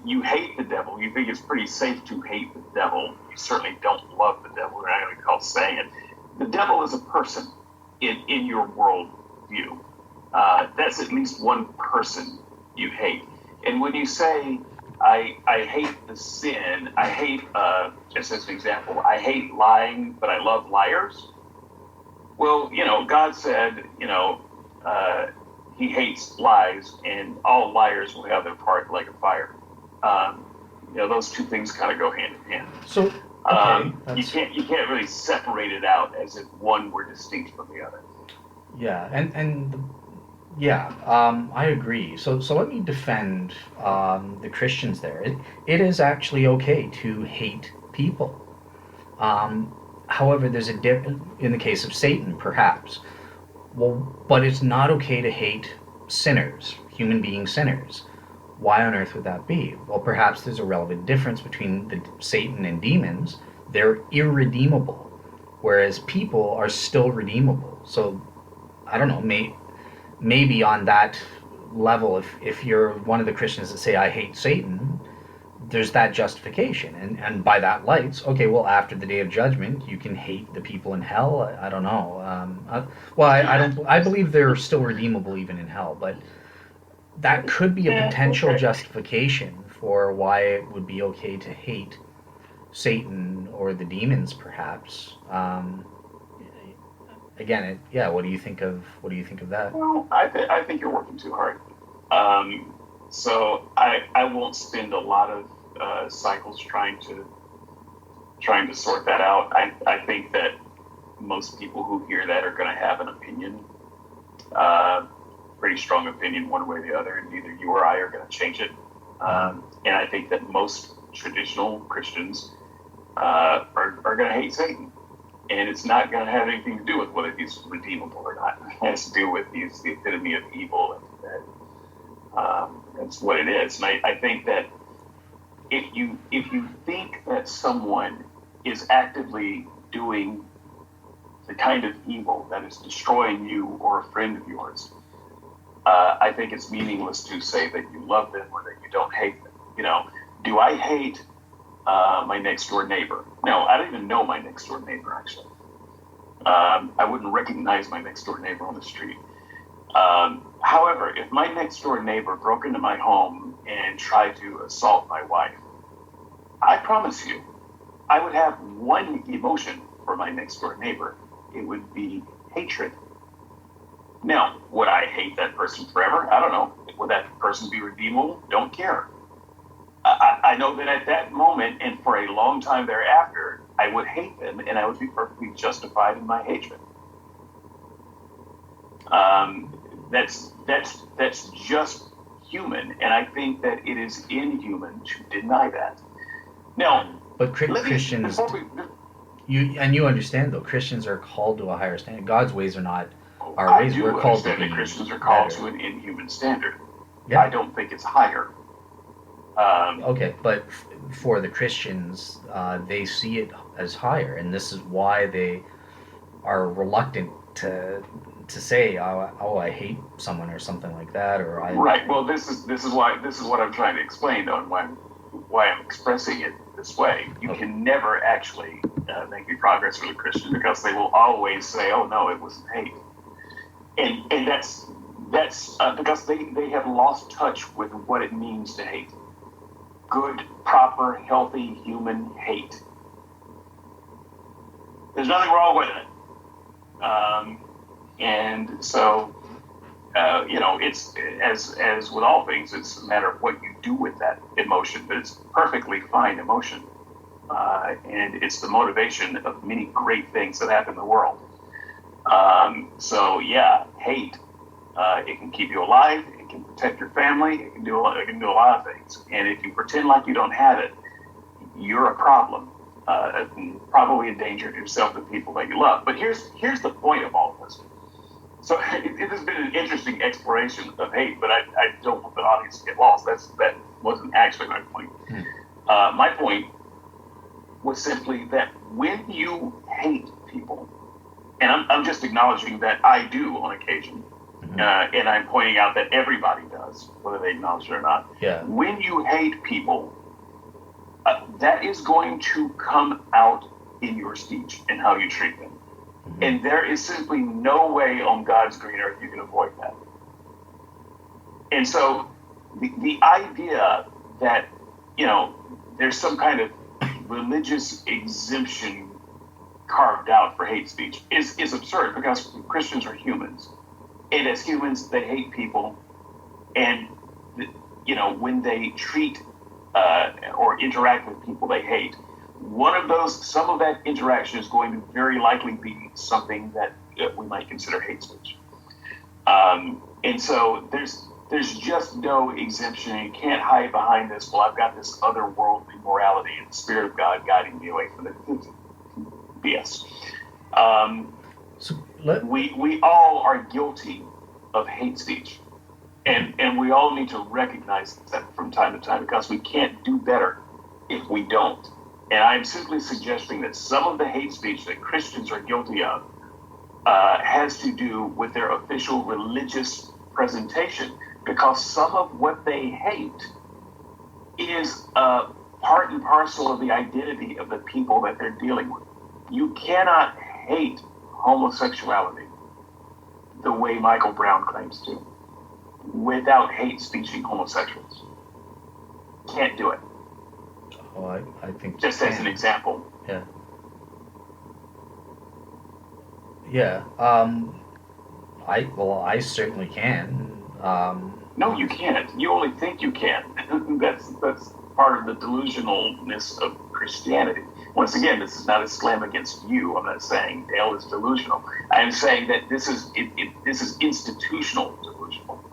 You hate the devil. You think it's pretty safe to hate the devil. You certainly don't love the devil. We're not going to call saying it. The devil is a person in your world view. That's at least one person you hate. And when you say, I hate the sin, I hate, just as an example, I hate lying, but I love liars. Well, God said, he hates lies, and all liars will have their part like a fire. Those two things kind of go hand in hand. So you can't really separate it out as if one were distinct from the other. Yeah, I agree. So let me defend the Christians there. It is actually okay to hate people. However, there's in the case of Satan, perhaps. Well, but it's not okay to hate sinners, human being sinners. Why on earth would that be? Well, perhaps there's a relevant difference between Satan and demons. They're irredeemable, whereas people are still redeemable. So, I don't know, maybe on that level, if you're one of the Christians that say I hate Satan, there's that justification, and by that lights, okay, well, after the day of judgment, you can hate the people in hell. I don't know. I don't. I believe they're still redeemable even in hell, but that could be a potential justification for why it would be okay to hate Satan or the demons, perhaps. Again, what do you think of that? Well, I think you're working too hard. So I won't spend a lot of cycles trying to sort that out. I think that most people who hear that are going to have an opinion, pretty strong opinion one way or the other, and neither you or I are going to change it. And I think that most traditional Christians are going to hate Satan. And it's not going to have anything to do with whether he's redeemable or not. It has to do with he's the epitome of evil, and that's what it is. And I think that if you think that someone is actively doing the kind of evil that is destroying you or a friend of yours, I think it's meaningless to say that you love them or that you don't hate them. You know, do I hate my next door neighbor? No, I don't even know my next door neighbor, actually. I wouldn't recognize my next door neighbor on the street. However, if my next door neighbor broke into my home and tried to assault my wife, I promise you, I would have one emotion for my next door neighbor. It would be hatred. Now, would I hate that person forever? I don't know. Would that person be redeemable? Don't care. I know that at that moment and for a long time thereafter, I would hate them and I would be perfectly justified in my hatred. That's just human, and I think that it is inhuman to deny that. Now, but Christians, you understand though, Christians are called to a higher standard. God's ways are not our ways. We're called to be Christians are called to an inhuman standard. Yeah. I don't think it's higher. Okay, but for the Christians, they see it as higher, and this is why they are reluctant to say, "Oh, I hate someone" or something like that, or I. Right. Well, this is what I'm trying to explain, though, and why I'm expressing it this way. You can never actually make any progress with a Christian because they will always say, "Oh no, it wasn't hate," and that's because they have lost touch with what it means to hate. Good, proper, healthy human hate. There's nothing wrong with it. And so, it's as with all things, it's a matter of what you do with that emotion, but it's perfectly fine emotion. And it's the motivation of many great things that happen in the world. So yeah, hate. It can keep you alive. It can protect your family. It can do a lot of things. And if you pretend like you don't have it, you're a problem. Probably a danger to yourself and the people that you love. But here's the point of all of this. So it has been an interesting exploration of hate, but I don't want the audience to get lost. That wasn't actually my point. My point was simply that when you hate people, and I'm just acknowledging that I do on occasion, and I'm pointing out that everybody does, whether they acknowledge it or not. Yeah. When you hate people, that is going to come out in your speech and how you treat them. Mm-hmm. And there is simply no way on God's green earth you can avoid that. And so the idea that, there's some kind of religious exemption carved out for hate speech is absurd because Christians are humans. And as humans, they hate people. And, when they treat or interact with people they hate, some of that interaction is going to very likely be something that we might consider hate speech. And so there's just no exemption. You can't hide behind this, well, I've got this otherworldly morality and the Spirit of God guiding me away from it. BS. We all are guilty of hate speech. And we all need to recognize that from time to time because we can't do better if we don't. And I'm simply suggesting that some of the hate speech that Christians are guilty of has to do with their official religious presentation, because some of what they hate is part and parcel of the identity of the people that they're dealing with. You cannot hate homosexuality the way Michael Brown claims to without hate speeching homosexuals. Can't do it. Oh, I think just as an example. Yeah. Yeah. I certainly can. No, you can't. You only think you can. That's part of the delusionalness of Christianity. Once again, this is not a slam against you. I'm not saying Dale is delusional. I am saying that this is institutional delusional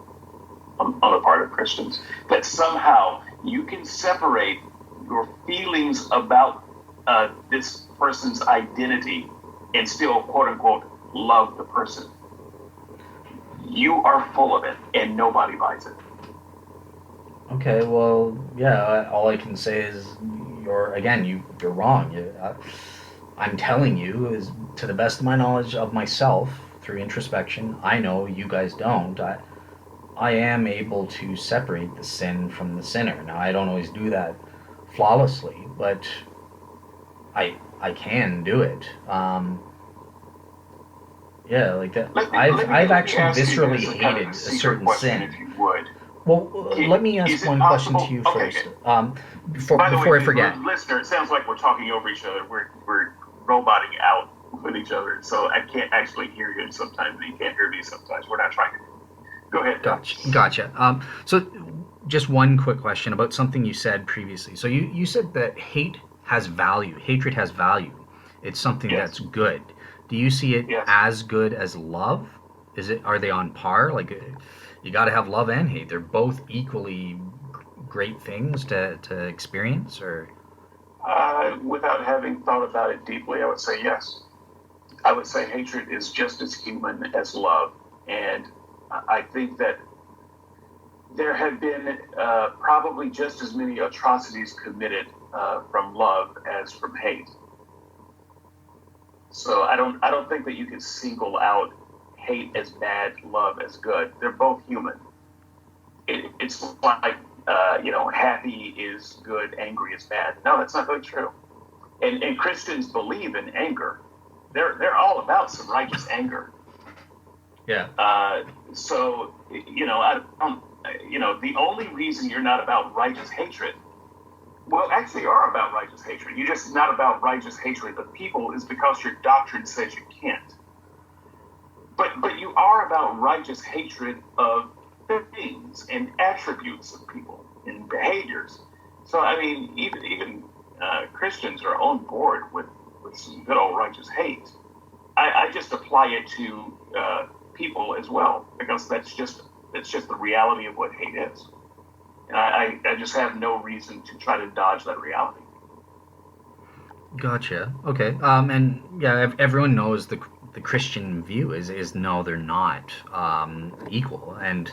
on the part of Christians. That somehow you can separate your feelings about this person's identity and still, quote unquote, love the person. You are full of it, and nobody buys it. Okay, well, yeah. All I can say is you're wrong. I'm telling you, is to the best of my knowledge of myself through introspection. I know you guys don't. I am able to separate the sin from the sinner. Now, I don't always do that flawlessly, but I can do it. Yeah, like that. I've actually viscerally hated a certain sin. If you would. Well, let me ask one question to you first. Before I forget. Listener, it sounds like we're talking over each other. We're roboting out with each other, so I can't actually hear you sometimes, and you can't hear me sometimes. We're not trying to. Go ahead. Gotcha. So just one quick question about something you said previously. So you said that hate has value. Hatred has value. It's something that's good. Do you see it as good as love? Are they on par? Like, you got to have love and hate. They're both equally great things to experience, or? Without having thought about it deeply, I would say yes. I would say hatred is just as human as love, and I think that there have been probably just as many atrocities committed from love as from hate. So I don't think that you can single out hate as bad, love as good. They're both human. It's like happy is good, angry is bad. No, that's not really true. And Christians believe in anger. They're all about some righteous anger. Yeah. So I don't. The only reason you're not about righteous hatred. Well, actually, you are about righteous hatred. You're just not about righteous hatred of people is because your doctrine says you can't. But you are about righteous hatred of things and attributes of people and behaviors. So, I mean, even Christians are on board with some good old righteous hate. I just apply it to people as well, because that's just the reality of what hate is. And I just have no reason to try to dodge that reality. Gotcha. Okay. And yeah, everyone knows the Christian view is no, they're not equal, and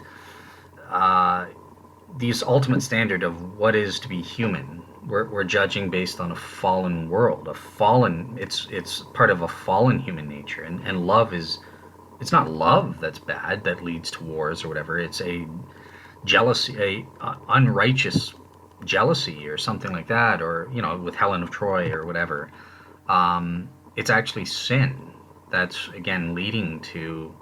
this ultimate standard of what is to be human, we're judging based on a fallen world, it's part of a fallen human nature, and love it's not love that's bad that leads to wars or whatever. It's a jealousy, unrighteous jealousy or something like that, or with Helen of Troy or whatever. It's actually sin that's again leading to.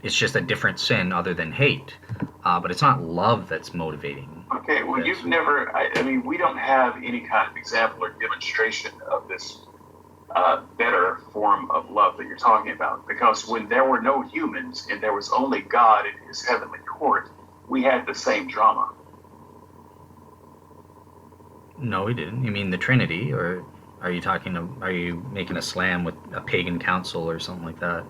It's just a different sin other than hate, but it's not love that's motivating. Okay, well, you've never. I mean, we don't have any kind of example or demonstration of this better form of love that you're talking about, because when there were no humans and there was only God in His heavenly court, we had the same drama. No, we didn't. You mean the Trinity, or are you making a slam with a pagan council or something like that?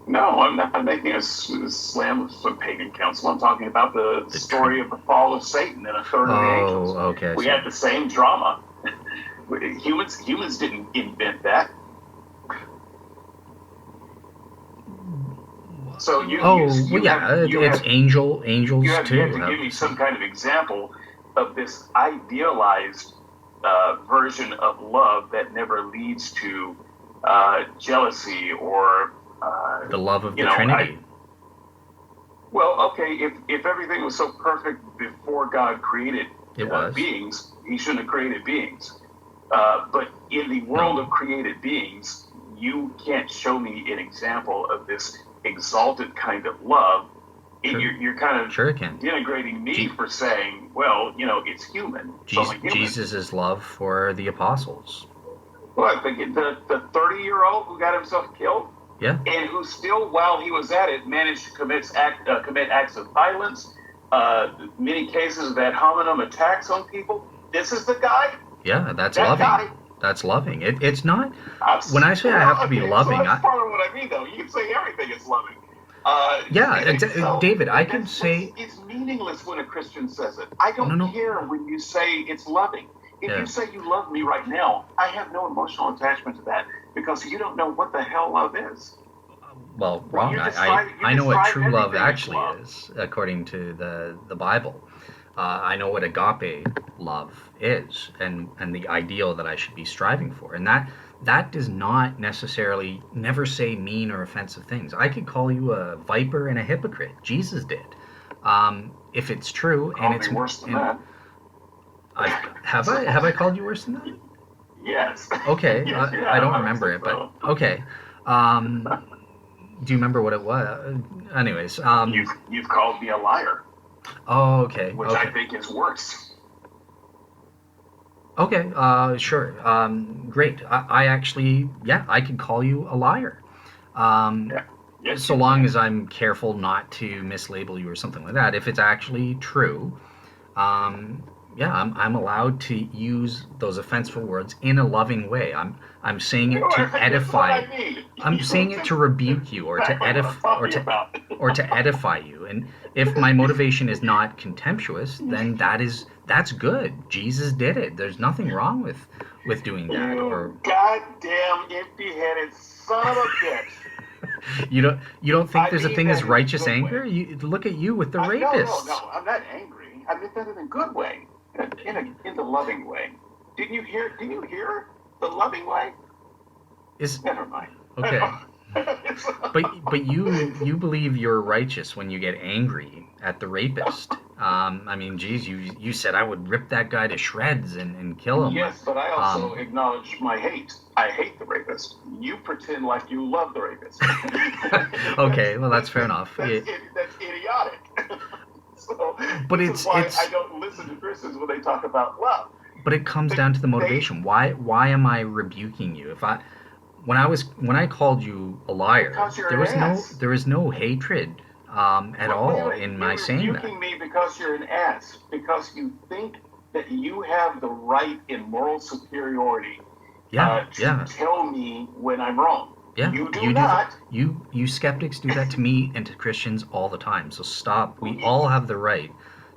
No, I'm not making a slam with some pagan council. I'm talking about the story of the fall of Satan and a third of the angels. Okay. We had the same drama. Humans didn't invent that. So it's angels too. You have to give me some kind of example of this idealized version of love that never leads to jealousy or the love of the Trinity. Well, okay, if everything was so perfect before God created It was. beings, he shouldn't have created beings. But in the world of created beings, you can't show me an example of this exalted kind of love. Sure. You're kind of Sure it can. denigrating me for saying, well, it's human. Jesus' love for the apostles. What, the 30-year-old who got himself killed? Yeah. And who still, while he was at it, managed to commit acts of violence, many cases of ad hominem attacks on people. This is the guy? Yeah, that's that loving. Guy? That's loving. It's not... When I say I have to be loving... So that's part of what I mean, though. You can say everything is loving. David, I can say... It's meaningless when a Christian says it. I don't care when you say it's loving. If you say you love me right now, I have no emotional attachment to that because you don't know what the hell love is. Well, wrong. I know what true love actually is, according to the Bible. I know what agape love is and the ideal that I should be striving for. And that does not necessarily never say mean or offensive things. I could call you a viper and a hypocrite. Jesus did. If it's true, and it's worse than that. Have I called you worse than that? Yes. Okay, I don't remember it, but okay. Do you remember what it was? Anyways, you've called me a liar. Oh, okay. Which I think is worse. Okay, sure. Great. I actually, I could call you a liar. Yes, so long as I'm careful not to mislabel you or something like that. If it's actually true, I'm allowed to use those offensive words in a loving way. I'm saying it to edify. I'm saying it to rebuke you or to edify you. And if my motivation is not contemptuous, then that's good. Jesus did it. There's nothing wrong with doing that. Or goddamn empty-headed son of a bitch. You don't think there's a thing as righteous anger? You look at you with the rapists. No, I'm not angry. I meant that in a good way. In the loving way. Didn't you hear the loving way? Never mind. Okay. But you believe you're righteous when you get angry at the rapist. Geez, you said I would rip that guy to shreds and kill him. Yes, but I also acknowledge my hate. I hate the rapist. You pretend like you love the rapist. Okay, well that's fair enough. That's idiotic. So, but it's I don't listen to Christians when they talk about love. But it comes down to the motivation. Why am I rebuking you? When I called you a liar, there was no hatred at all in my saying that. You're rebuking me because you're an ass. Because you think that you have the right in moral superiority to tell me when I'm wrong. Yeah, you do not. You skeptics do that to me and to Christians all the time. So stop. We all have the right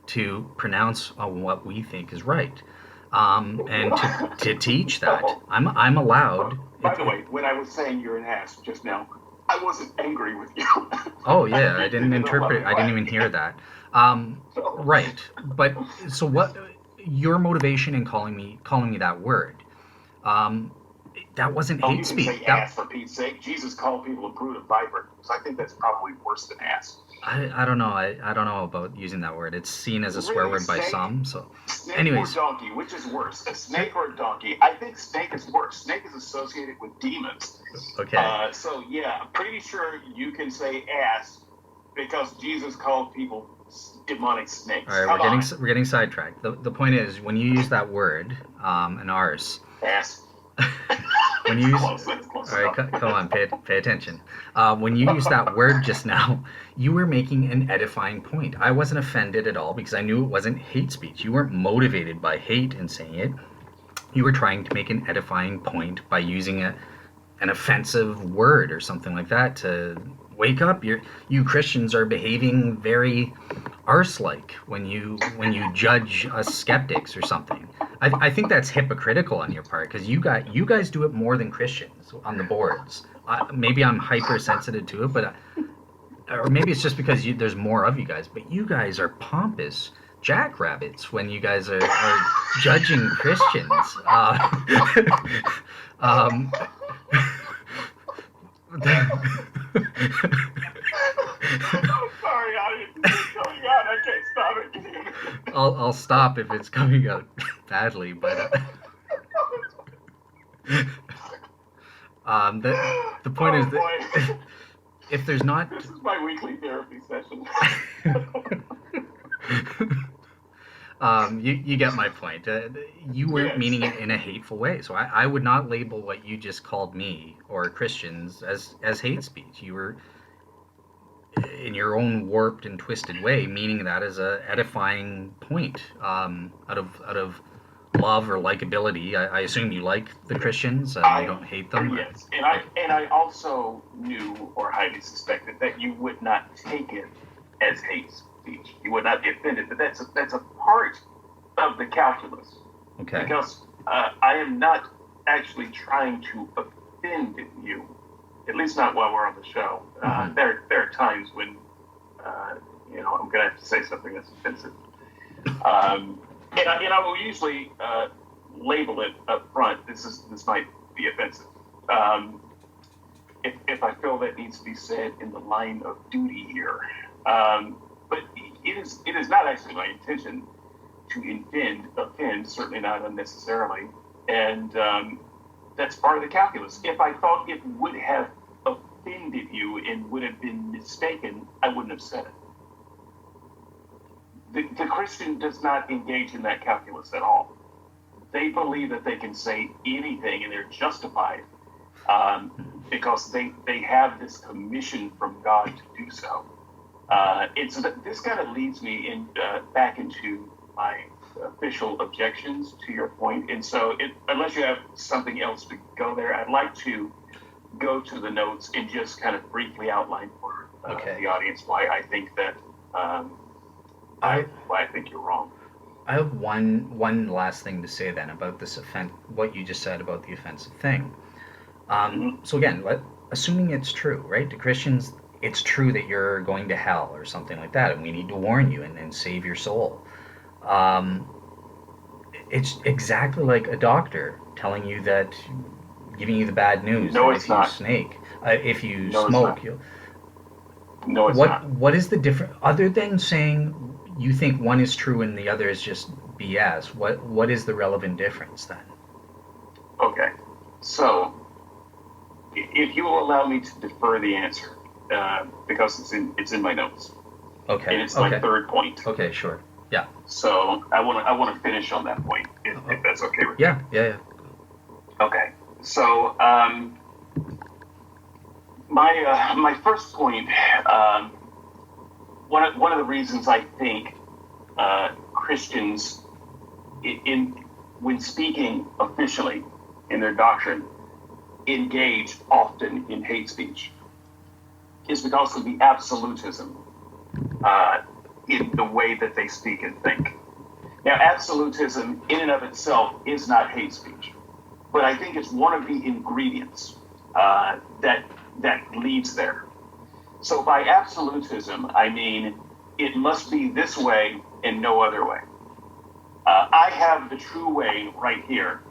to pronounce on what we think is right, and to teach that. I'm allowed. By the way, when I was saying you're an ass just now, I wasn't angry with you. Oh yeah, I didn't interpret. I didn't even hear that. Right, but so what? Your motivation in calling me that word. That wasn't hate speech. Say ass for Pete's sake. Jesus called people a brood of viper. So I think that's probably worse than ass. I don't know. I don't know about using that word. It's seen as a swear word by some. So, anyways. Snake or donkey, which is worse, a snake or a donkey? I think snake is worse. Snake is associated with demons. Okay. So yeah, I'm pretty sure you can say ass because Jesus called people demonic snakes. All right, we're getting sidetracked. The point is when you use that word, an arse. Ass. When you use, all right, come on, pay attention. When you use that word just now, you were making an edifying point. I wasn't offended at all because I knew it wasn't hate speech. You weren't motivated by hate in saying it. You were trying to make an edifying point by using an offensive word or something like that to wake up. You Christians are behaving very arse-like when you judge us skeptics or something. I think that's hypocritical on your part because you guys do it more than Christians on the boards. Maybe I'm hypersensitive to it, but or maybe it's just because there's more of you guys. But you guys are pompous jackrabbits when you guys are judging Christians. Sorry, I I'll stop if it's coming out badly, but the point is that if there's not, this is my weekly therapy session. you get my point. You weren't Yes. meaning it in a hateful way, so I would not label what you just called me or Christians as hate speech. You were, in your own warped and twisted way, meaning that as a edifying point, out of love or likability. I assume you like the Christians and you don't hate them. Yes, and I also knew or highly suspected that you would not take it as hate speech. You would not be offended, but that's a part of the calculus. Okay. Because I am not actually trying to offend you, at least not while we're on the show. There are times when I'm going to have to say something that's offensive. And I will usually label it up front. This might be offensive. If I feel that needs to be said in the line of duty here. But it is not actually my intention to offend, certainly not unnecessarily. And that's part of the calculus. If I thought it would have offended you and would have been mistaken, I wouldn't have said it. The Christian does not engage in that calculus at all. They believe that they can say anything and they're justified because they have this commission from God to do so. And so this kind of leads me back into my official objections to your point. And so unless you have something else to go there, I'd like to go to the notes and just kind of briefly outline for the audience why I think that why I think you're wrong. I have one last thing to say then about this what you just said about the offensive thing. So again, assuming it's true, right? To Christians, it's true that you're going to hell or something like that, and we need to warn you and save your soul. It's exactly like a doctor telling you that, giving you the bad news. No, that it's if you not. If you No, smoke, No, it's not. What is the difference, other than saying you think one is true and the other is just BS? What is the relevant difference then? Okay, so if you will allow me to defer the answer, because it's in my notes. Okay. And it's my third point. Okay, sure. Yeah. So I want to finish on that point, if that's okay with you. Yeah. Okay. So my first point, one of the reasons I think Christians, when speaking officially in their doctrine, engage often in hate speech, is because of the absolutism in the way that they speak and think. Now, absolutism in and of itself is not hate speech, but I think it's one of the ingredients that leads there. So by absolutism, I mean it must be this way and no other way. I have the true way right here.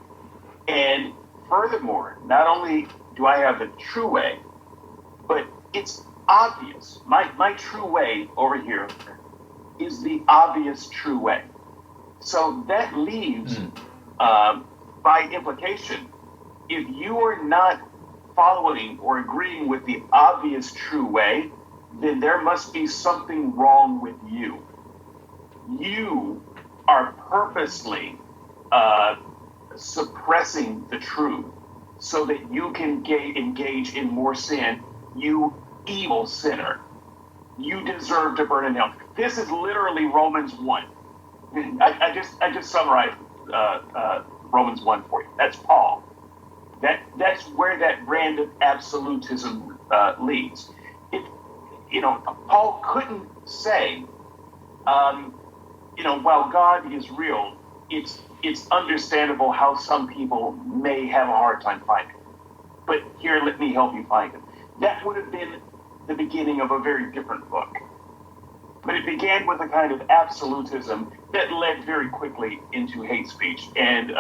And furthermore, not only do I have the true way, but it's obvious. My true way over here is the obvious true way. So that leaves, by implication, if you are not following or agreeing with the obvious true way, then there must be something wrong with you. You are purposely suppressing the truth so that you can engage in more sin. You evil sinner. You deserve to burn in hell. This is literally Romans 1. I just summarized Romans 1 for you. That's Paul. That's where that brand of absolutism leads. Paul couldn't say, while God is real, it's understandable how some people may have a hard time finding it. But here, let me help you find it. That would have been the beginning of a very different book. But it began with a kind of absolutism that led very quickly into hate speech. And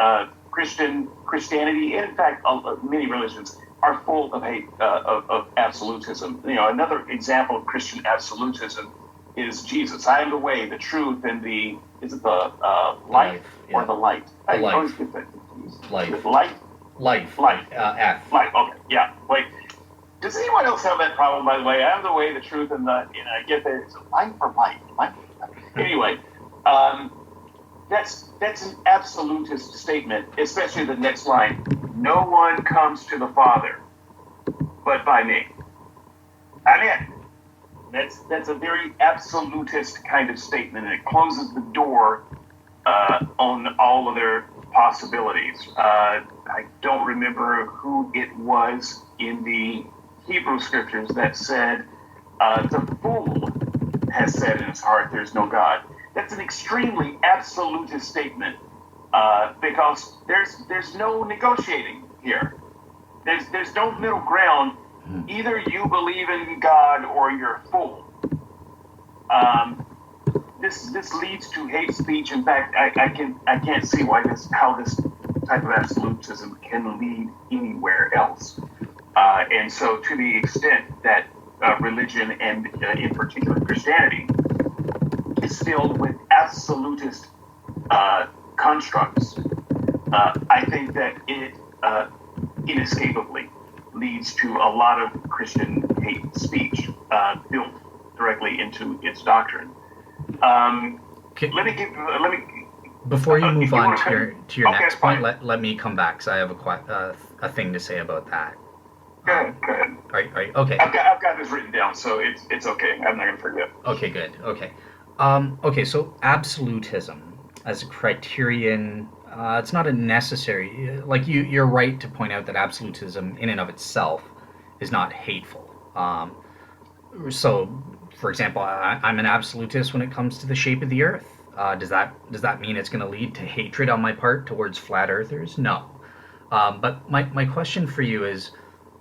Christianity, and in fact, many religions are full of hate, of absolutism. Another example of Christian absolutism is Jesus. I am the way, the truth, and is it the life Life, or yeah. the light? I Life. always get that confused. Life. Light? Life. Life. F. Life, okay, yeah. Wait, does anyone else have that problem, by the way? I am the way, the truth, and I get that. It's life or light? Life. Anyway, that's an absolutist statement, especially the next line. No one comes to the Father but by me. I mean, that's a very absolutist kind of statement, and it closes the door on all other possibilities. I don't remember who it was in the Hebrew scriptures that said, the fool has said in his heart, there's no God. That's an extremely absolutist statement, because there's no negotiating here. There's no middle ground. Either you believe in God or you're a fool. This leads to hate speech. In fact, I can't see how this type of absolutism can lead anywhere else. And so, to the extent that religion, and in particular Christianity, is filled with absolutist constructs, I think that it inescapably leads to a lot of Christian hate speech built directly into its doctrine. Before you move on to your okay, next point, let me come back, because I have a thing to say about that. Go ahead. Are you okay? I've got this written down, so it's okay. I'm not going to forget. Okay, good. Okay, so absolutism as a criterion, it's not a necessary. Like you're right to point out that absolutism in and of itself is not hateful. So, for example, I'm an absolutist when it comes to the shape of the Earth. Does that mean it's going to lead to hatred on my part towards flat earthers? No. But my question for you is,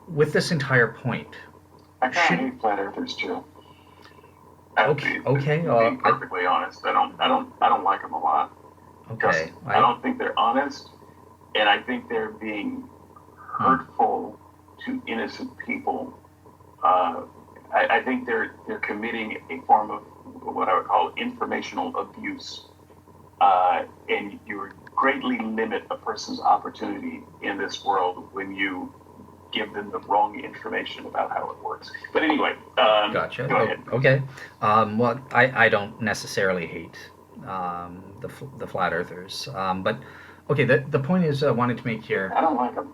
with this entire point, I kind of hate flat earthers too. Okay. Being perfectly honest, I don't like them a lot. Okay. I don't think they're honest, and I think they're being hurtful to innocent people. I think they're committing a form of what I would call informational abuse, and you greatly limit a person's opportunity in this world when you give them the wrong information about how it works. But anyway, gotcha. Go ahead. Okay. Well, I don't necessarily hate the flat earthers, but okay. The point is, I wanted to make here. I don't like them.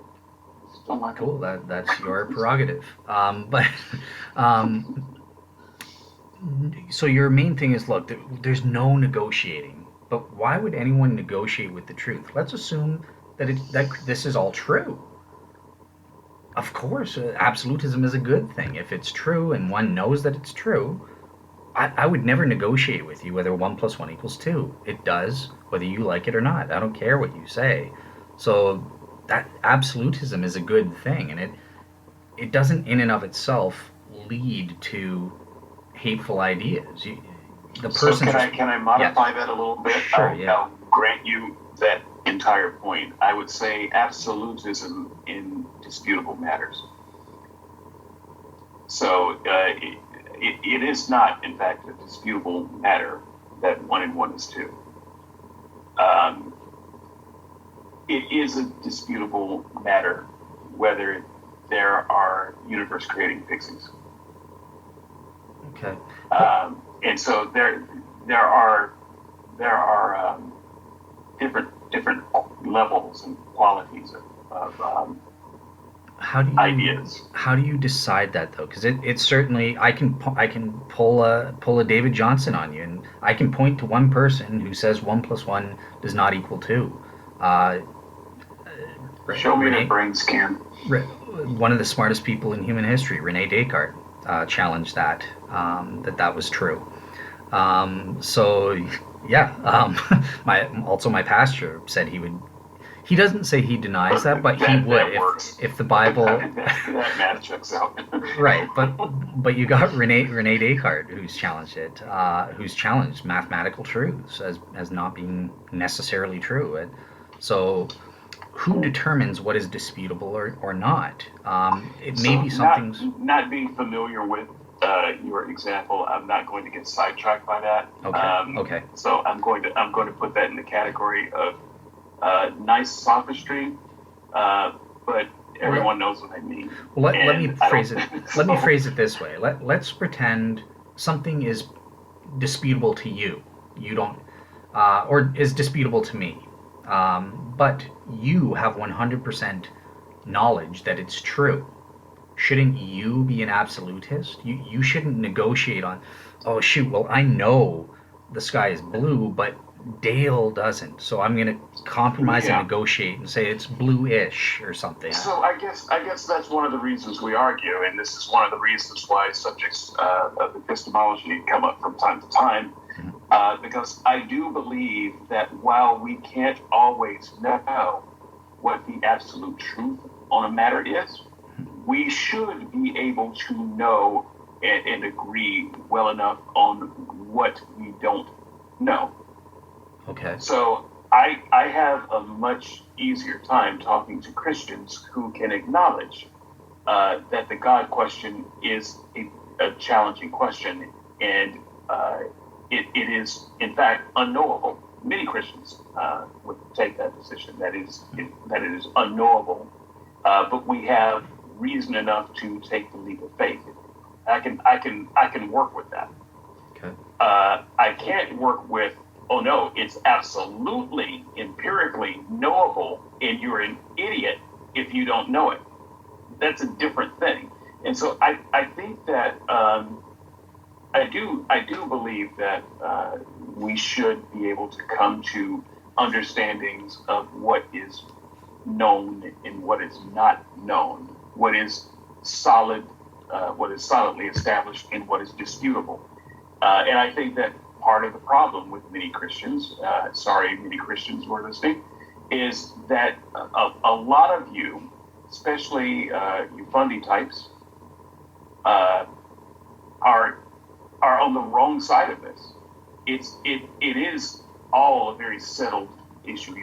Don't like Cool. them. That's your prerogative. But so your main thing is, look, there's no negotiating. But why would anyone negotiate with the truth? Let's assume that this is all true. Of course, absolutism is a good thing. If it's true and one knows that it's true, I would never negotiate with you whether 1 + 1 = 2. It does, whether you like it or not. I don't care what you say. So that absolutism is a good thing, and it doesn't in and of itself lead to hateful ideas. So can I modify that a little bit? Sure, I'll grant you that entire point. I would say absolutism in disputable matters. So it is not, in fact, a disputable matter that 1 and 1 is 2. It is a disputable matter whether there are universe-creating pixies. Okay. And so there are different levels and qualities of ideas. How do you decide that, though? Because it's certainly, I can pull a David Johnson on you, and I can point to one person who says 1 + 1 does not equal 2. Show me your brain scan. One of the smartest people in human history, Rene Descartes, challenged that was true. So yeah, my pastor said he would. He doesn't say he denies that, but he would if the Bible. that math checks out. Right, but you got Rene Descartes who's challenged it, who's challenged mathematical truths as not being necessarily true. So who determines what is disputable or not? It may be something. Not being familiar with your example. I'm not going to get sidetracked by that. Okay. So I'm going to put that in the category of nice sophistry, but everyone knows what I mean. Well, let me phrase it. Let me So- phrase it this way. Let's pretend something is disputable to you. You don't, or is disputable to me. But you have 100% knowledge that it's true. Shouldn't you be an absolutist? You shouldn't negotiate on, oh shoot, well I know the sky is blue, but Dale doesn't. So I'm gonna compromise and negotiate and say it's blue-ish or something. So I guess that's one of the reasons we argue, and this is one of the reasons why subjects of epistemology come up from time to time, because I do believe that while we can't always know what the absolute truth on a matter is, we should be able to know and agree well enough on what we don't know. Okay. So I have a much easier time talking to Christians who can acknowledge that the God question is a challenging question, and it is, in fact, unknowable. Many Christians would take that position, that it is unknowable, but we have reason enough to take the leap of faith. I can work with that. Okay. I can't work with, oh no, it's absolutely empirically knowable, and you're an idiot if you don't know it. That's a different thing. And so I think that I do believe that we should be able to come to understandings of what is known and what is not known, what is solid, what is solidly established, and what is disputable. And I think that part of the problem with many Christians, many Christians who are listening, is that a lot of you, especially you fundy types, are on the wrong side of this. It is all a very settled issue.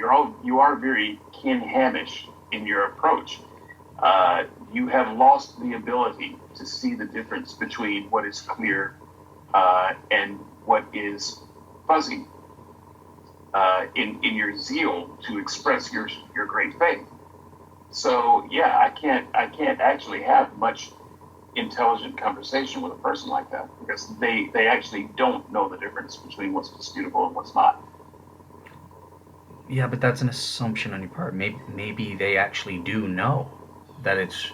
You are very Ken Hamish in your approach. You have lost the ability to see the difference between what is clear and what is fuzzy in your zeal to express your great faith. So yeah, I can't actually have much intelligent conversation with a person like that, because they actually don't know the difference between what's disputable and what's not. Yeah, but that's an assumption on your part. Maybe they actually do know that it's.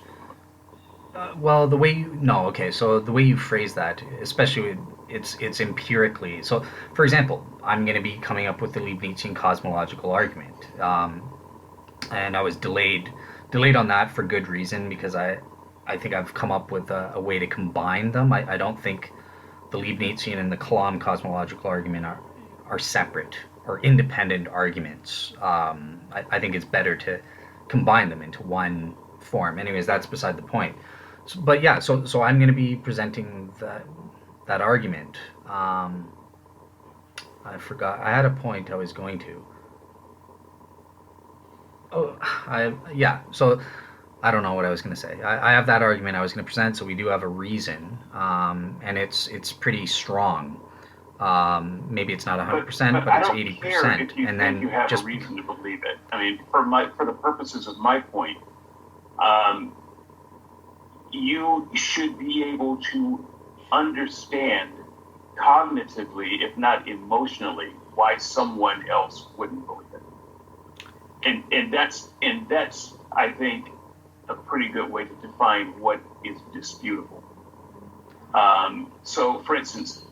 Well, the way you no, okay. So the way you phrase that, especially it's empirically. So, for example, I'm going to be coming up with the Leibnizian cosmological argument, and I was delayed on that for good reason, because I think I've come up with a way to combine them. I don't think the Leibnizian and the Kalam cosmological argument are separate or independent arguments. I think it's better to combine them into one form. Anyways, that's beside the point. But yeah, so I'm going to be presenting that argument. I forgot. I had a point I was going to. So I don't know what I was going to say. I have that argument I was going to present, so we do have a reason, and it's pretty strong. Maybe it's not 100%, but it's 80%. And then you have a reason to believe it. I mean, for the purposes of my point, you should be able to understand cognitively, if not emotionally, why someone else wouldn't believe it. And that's I think a pretty good way to define what is disputable. So, for instance,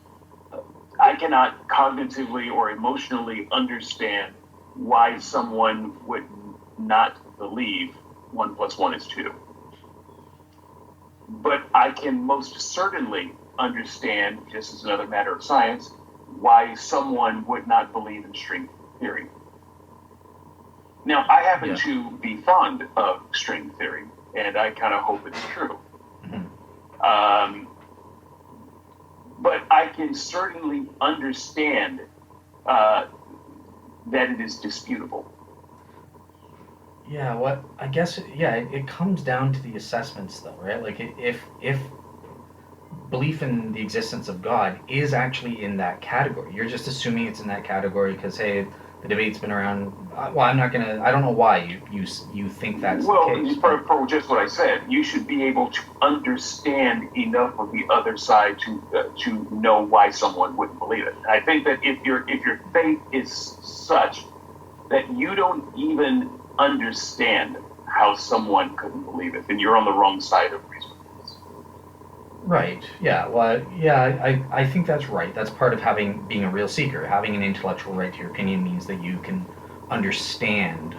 I cannot cognitively or emotionally understand why someone would not believe 1 + 1 is 2. But I can most certainly understand, just as another matter of science, why someone would not believe in string theory. Now, I happen to be fond of string theory, and I kind of hope it's true. Mm-hmm. But I can certainly understand that it is disputable. Yeah, I guess it comes down to the assessments, though, right? Like if belief in the existence of God is actually in that category. You're just assuming it's in that category because, hey, the debate's been around. Well, I'm not gonna. I don't know why you think that's the case. Well, for just what I said, you should be able to understand enough of the other side to know why someone wouldn't believe it. I think that if your faith is such that you don't even understand how someone couldn't believe it, then you're on the wrong side of reason. Right. Yeah. Well. Yeah. I think that's right. That's part of being a real seeker. Having an intellectual right to your opinion means that you can understand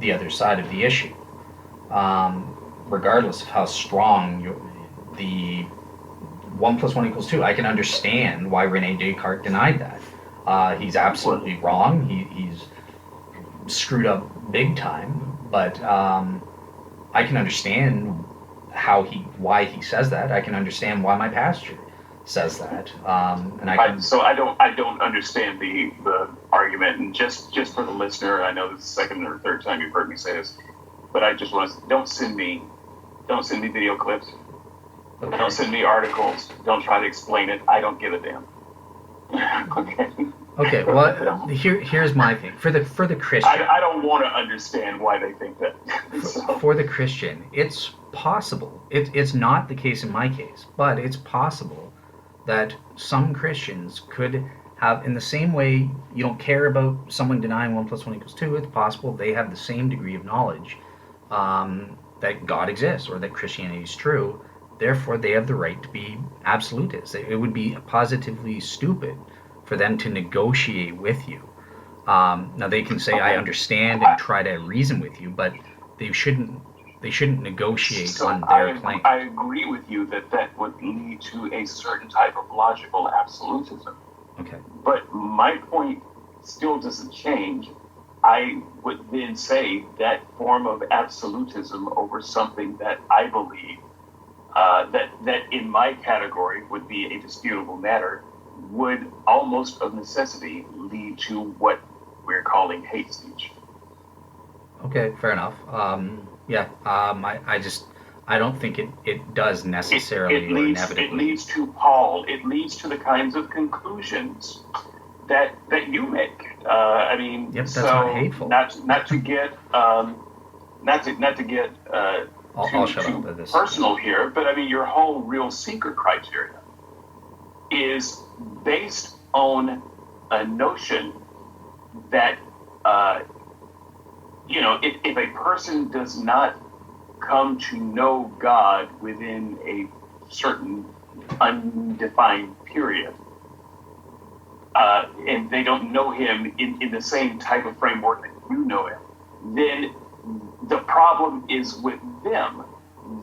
the other side of the issue, regardless of how strong the 1 + 1 = 2. I can understand why Rene Descartes denied that. He's absolutely wrong. He's screwed up big time. But I can understand why he says that. I can understand why my pastor says that, and I can. So I don't understand the argument, and just for the listener, I know this is the second or third time you've heard me say this, but I just want to don't send me video clips, Okay. don't send me articles, don't try to explain it. I don't give a damn. Okay. Okay. Well, here's my thing for the Christian. I don't want to understand why they think that. So. For the Christian, it's possible. It's not the case in my case, but it's possible that some Christians could have, in the same way you don't care about someone denying 1 + 1 = 2, it's possible they have the same degree of knowledge that God exists or that Christianity is true. Therefore, they have the right to be absolutists. It would be positively stupid for them to negotiate with you. Now they can say, "I understand," and try to reason with you, but they shouldn't negotiate on their plane. I agree with you that would lead to a certain type of logical absolutism. Okay. But my point still doesn't change. I would then say that form of absolutism over something that I believe that in my category would be a disputable matter would almost of necessity lead to what we're calling hate speech. Okay, fair enough. I don't think it does necessarily or inevitably. It leads to Paul. It leads to the kinds of conclusions that you make. I mean, yep, that's not hateful. Not to get I'll shut up with this. Personal here, but I mean, your whole real seeker criteria is based on a notion that if a person does not come to know God within a certain undefined period, and they don't know him in the same type of framework that you know him, then the problem is with them.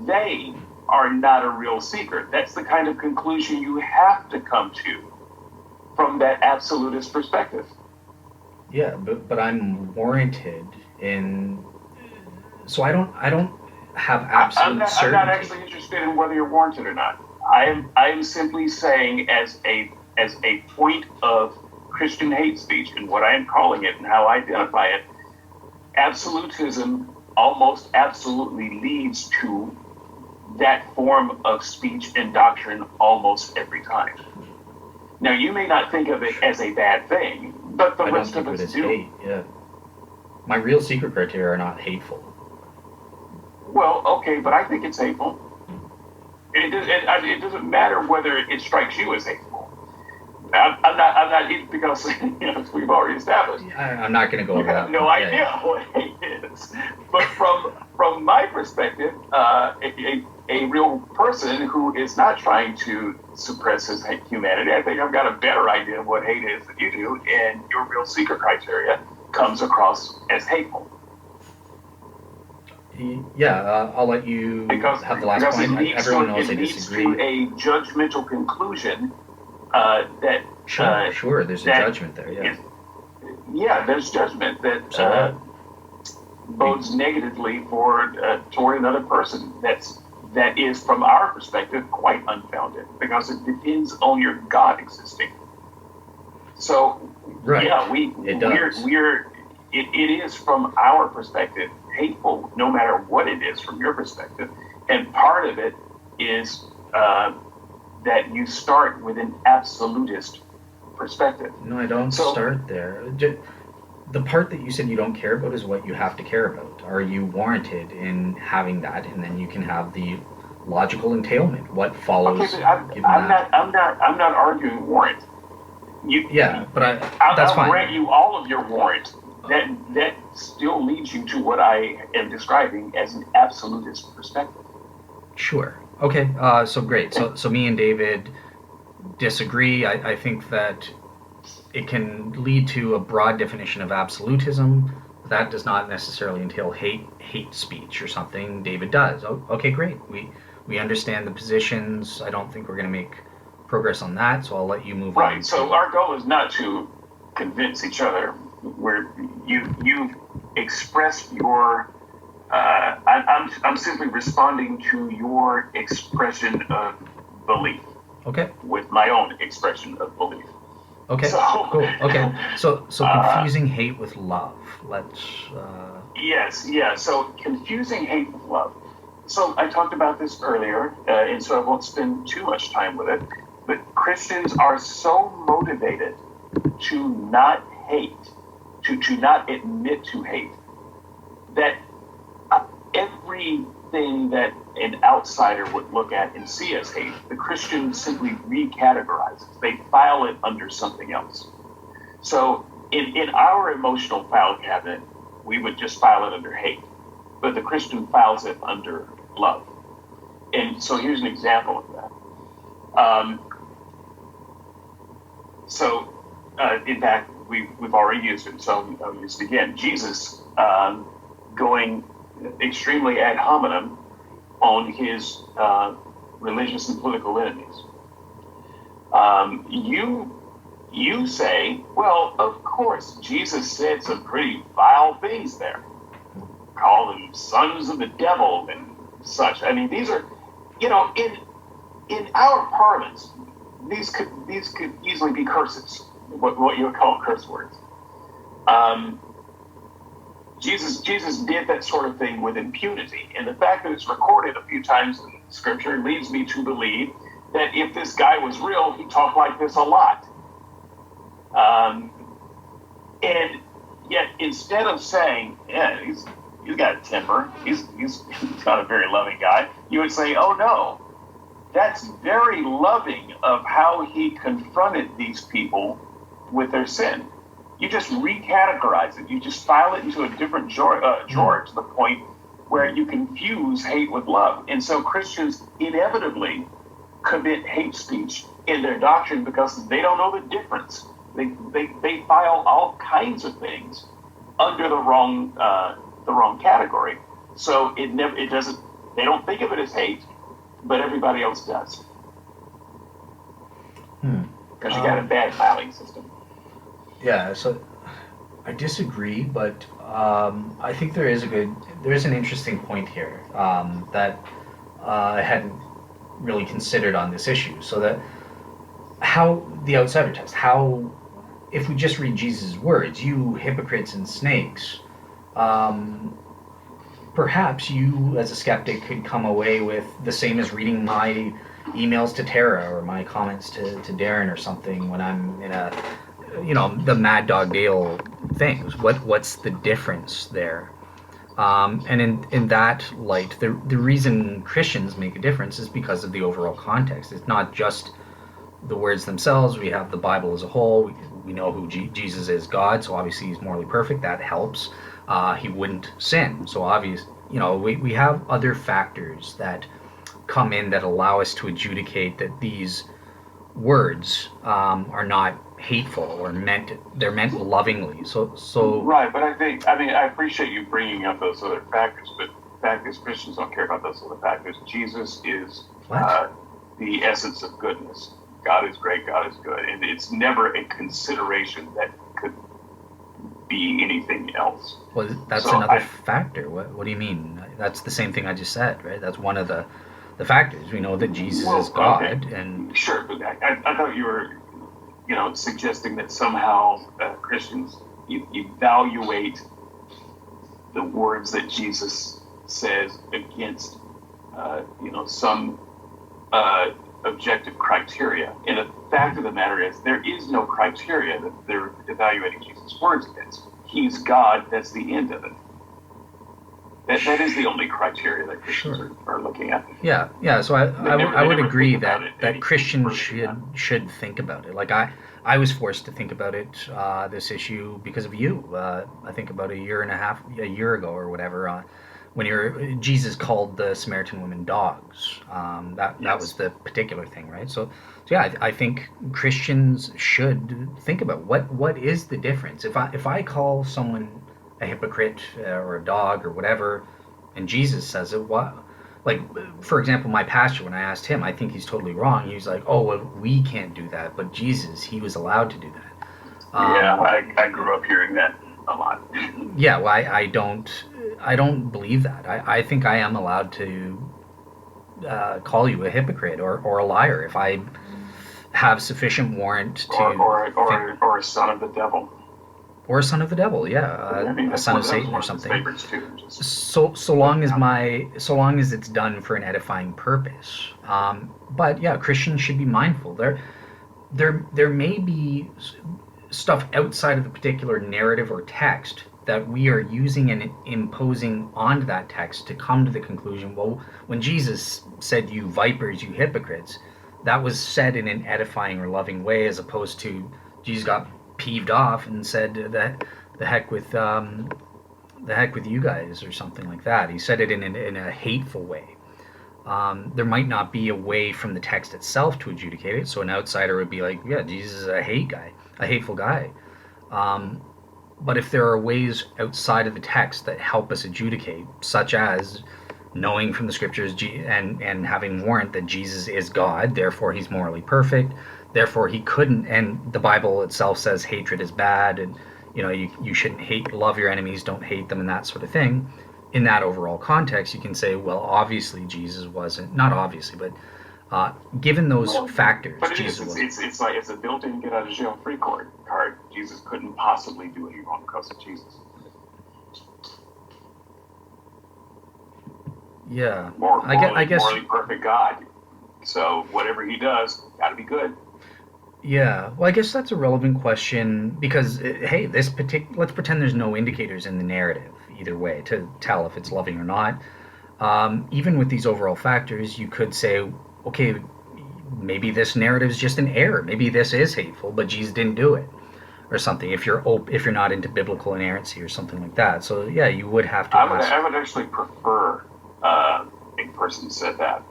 They are not a real seeker. That's the kind of conclusion you have to come to from that absolutist perspective. Yeah, but I'm warranted in. So I don't have absolute certainty. I'm not actually interested in whether you're warranted or not. I am simply saying as a point of Christian hate speech, and what I am calling it and how I identify it, absolutism almost absolutely leads to that form of speech and doctrine almost every time. Now, you may not think of it as a bad thing, but the rest of us do. Hate, yeah. My real secret criteria are not hateful. Well, okay, but I think it's hateful. It doesn't matter whether it strikes you as hateful. I'm not because as we've already established. I'm not going to go over that. You have no idea what hate is. But from my perspective, a real person who is not trying to suppress his humanity, I think I've got a better idea of what hate is than you do, and your real seeker criteria comes across as hateful. Yeah, I'll let you have the last point. Everyone knows I disagree. It leads to a judgmental conclusion that... Sure, there's a judgment there, yeah. Yeah, there's judgment that bodes negatively toward another person. That is, from our perspective, quite unfounded, because it depends on your God existing. So, right. Yeah, it is, from our perspective, hateful, no matter what it is from your perspective. And part of it is that you start with an absolutist perspective. No, I don't So- start there. The part that you said you don't care about is what you have to care about. Are you warranted in having that? And then you can have the logical entailment. What follows? Okay, but given I'm that? not arguing warrant. Yeah, but that's I'll fine. grant you all of your warrant. That still leads you to what I am describing as an absolutist perspective. Sure. Okay. So great. So me and David disagree. I think that it can lead to a broad definition of absolutism. That does not necessarily entail hate speech or something. David does. Oh, okay, great. We understand the positions. I don't think we're going to make progress on that, so I'll let you move on. Right. So our goal is not to convince each other. Where you've expressed your. I'm simply responding to your expression of belief Okay. with my own expression of belief. Okay. So- Cool. Okay. So confusing hate with love. Let's. Yes, yeah. So confusing hate with love. So I talked about this earlier, and so I won't spend too much time with it. But Christians are so motivated to not hate, to not admit to hate, that everything that an outsider would look at and see as hate, the Christian simply recategorizes. They file it under something else. So in our emotional file cabinet, we would just file it under hate, but the Christian files it under love. And so here's an example of that. In fact, we've already used it, so I'll use it again. Jesus going extremely ad hominem on his religious and political enemies. You say, well, of course, Jesus said some pretty vile things there. Call them sons of the devil and such. I mean, these are, in our parlance, these could easily be curses, what you would call curse words. Jesus did that sort of thing with impunity, and the fact that it's recorded a few times in Scripture leads me to believe that if this guy was real, he talked like this a lot. And yet, instead of saying, yeah, he's got a temper, he's not a very loving guy, you would say, oh no, that's very loving of how he confronted these people with their sin. You just recategorize it. You just file it into a different drawer to the point where you confuse hate with love. And so Christians inevitably commit hate speech in their doctrine because they don't know the difference. They file all kinds of things under the wrong category. So it doesn't. They don't think of it as hate, but everybody else does. Because you got a bad filing system. Yeah, so I disagree, but I think there is an interesting point here that I hadn't really considered on this issue. So that how the outsider test, how if we just read Jesus' words, you hypocrites and snakes, perhaps you as a skeptic could come away with the same as reading my emails to Tara or my comments to Darren or something when I'm in a the Mad Dog Dale things. What's the difference there? And in that light, the reason Christians make a difference is because of the overall context. It's not just the words themselves. We have the Bible as a whole. We know who Jesus is, God, so obviously he's morally perfect. That helps. He wouldn't sin, so obvious. We have other factors that come in that allow us to adjudicate that these words are not hateful or they're meant lovingly. So Right, but I appreciate you bringing up those other factors, but the fact is Christians don't care about those other factors. Jesus is the essence of goodness. God is great, God is good, and it's never a consideration that could be anything else. Well, that's another factor. What do you mean? That's the same thing I just said, right? That's one of the factors. We know that Jesus is God, okay. and Sure, but I thought you were, suggesting that somehow Christians evaluate the words that Jesus says against, some objective criteria. And the fact of the matter is, there is no criteria that they're evaluating Jesus' words against. He's God. That's the end of it. That is the only criteria that Christians are looking at. Yeah. So I would agree that Christians should think about it. Like I was forced to think about it, this issue, because of you. I think about a year ago or whatever, when Jesus called the Samaritan women dogs. That was the particular thing, right? So yeah, I think Christians should think about what is the difference. If I call someone a hypocrite or a dog or whatever, and Jesus says it, what? Like, for example, my pastor, when I asked him, I think he's totally wrong. He was like, "Oh, well, we can't do that, but Jesus, he was allowed to do that." Yeah, I grew up hearing that a lot. Yeah, well, I don't believe that. I think I am allowed to call you a hypocrite or a liar if I have sufficient warrant to or a son of the devil. Or a son of the devil, yeah, a son of Satan or something. So long as it's done for an edifying purpose. But yeah, Christians should be mindful. There may be stuff outside of the particular narrative or text that we are using and imposing onto that text to come to the conclusion. Well, when Jesus said, "You vipers, you hypocrites," that was said in an edifying or loving way, as opposed to Jesus got peeved off and said that the heck with you guys or something like that. He said it in a hateful way. There might not be a way from the text itself to adjudicate it, so an outsider would be like, yeah, Jesus is a hateful guy. But if there are ways outside of the text that help us adjudicate, such as knowing from the scriptures and having warrant that Jesus is God, therefore he's morally perfect, therefore he couldn't, and the Bible itself says hatred is bad, and you shouldn't love your enemies, don't hate them, and that sort of thing. In that overall context, you can say, well, obviously Jesus wasn't, not obviously, but given those factors, but Jesus was. It's like it's a built-in get out of jail free card. Jesus couldn't possibly do any wrong because of Jesus. Yeah, I guess morally perfect God. So whatever he does, got to be good. Yeah, well, I guess that's a relevant question because, hey, let's pretend there's no indicators in the narrative either way to tell if it's loving or not. Even with these overall factors, you could say, okay, maybe this narrative is just an error. Maybe this is hateful, but Jesus didn't do it, or something. If you're not into biblical inerrancy or something like that, so yeah, you would have to. I would actually prefer a person said that.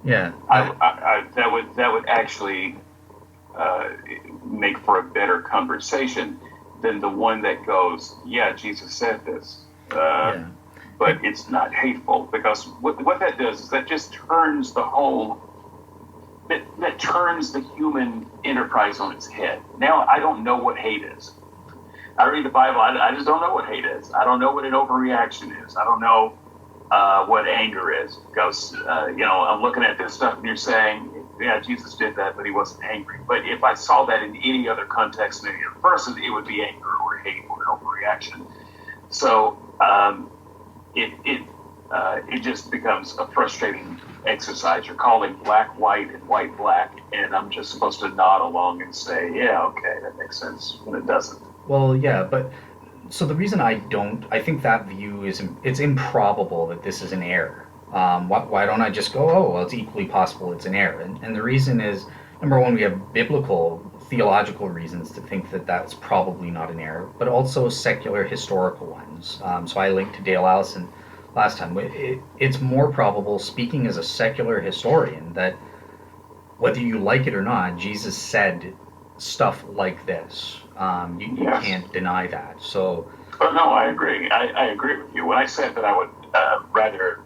Yeah, that would actually make for a better conversation than the one that goes, yeah, Jesus said this, but it's not hateful, because what that does is that just turns that turns the human enterprise on its head. Now I don't know what hate is. I read the Bible, I just don't know what hate is. I don't know what an overreaction is. I don't know what anger is, because I'm looking at this stuff and you're saying, yeah, Jesus did that, but he wasn't angry. But if I saw that in any other context, in any other person, it would be anger or hate or an overreaction. So it just becomes a frustrating exercise. You're calling black white and white black, and I'm just supposed to nod along and say, yeah, okay, that makes sense, when it doesn't. Well, yeah, but so the reason I think that view it's improbable that this is an error. Why don't I just go, oh, well, it's equally possible it's an error? And the reason is, number one, we have biblical, theological reasons to think that that's probably not an error, but also secular, historical ones. So I linked to Dale Allison last time. It's more probable, speaking as a secular historian, that whether you like it or not, Jesus said stuff like this. You can't deny that. So. Oh, no, I agree. I agree with you. When I said that I would rather,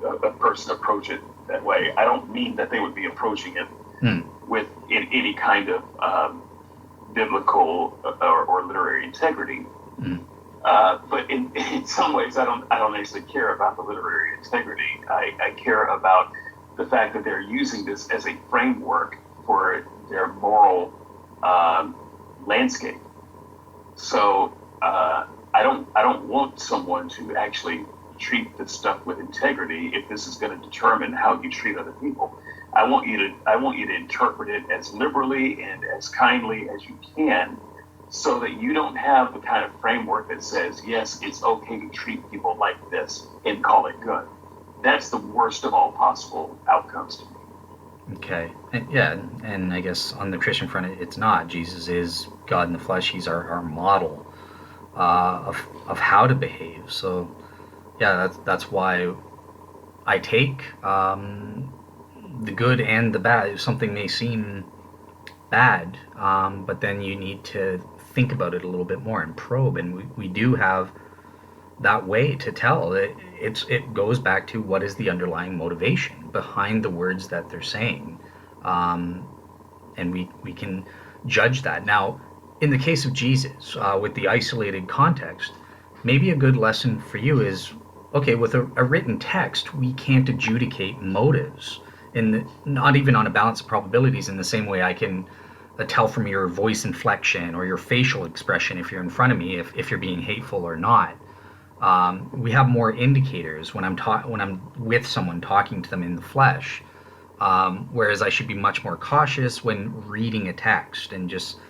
a person approach it that way, I don't mean that they would be approaching it with any kind of biblical or literary integrity. But in some ways, I don't actually care about the literary integrity. I care about the fact that they're using this as a framework for their moral landscape. So I don't want someone to actually treat this stuff with integrity if this is going to determine how you treat other people. I want you to interpret it as liberally and as kindly as you can, so that you don't have the kind of framework that says, yes, it's okay to treat people like this and call it good. That's the worst of all possible outcomes to me. Okay. And I guess on the Christian front, it's not. Jesus is God in the flesh. He's our model of how to behave. So, yeah, that's why I take the good and the bad. If something may seem bad, but then you need to think about it a little bit more and probe. And we do have that way to tell. It goes back to what is the underlying motivation behind the words that they're saying, and we can judge that. Now, in the case of Jesus, with the isolated context, maybe a good lesson for you is, okay, with a written text, we can't adjudicate motives, not even on a balance of probabilities in the same way I can tell from your voice inflection or your facial expression if you're in front of me if you're being hateful or not. We have more indicators when I'm with someone talking to them in the flesh, whereas I should be much more cautious when reading a text and just,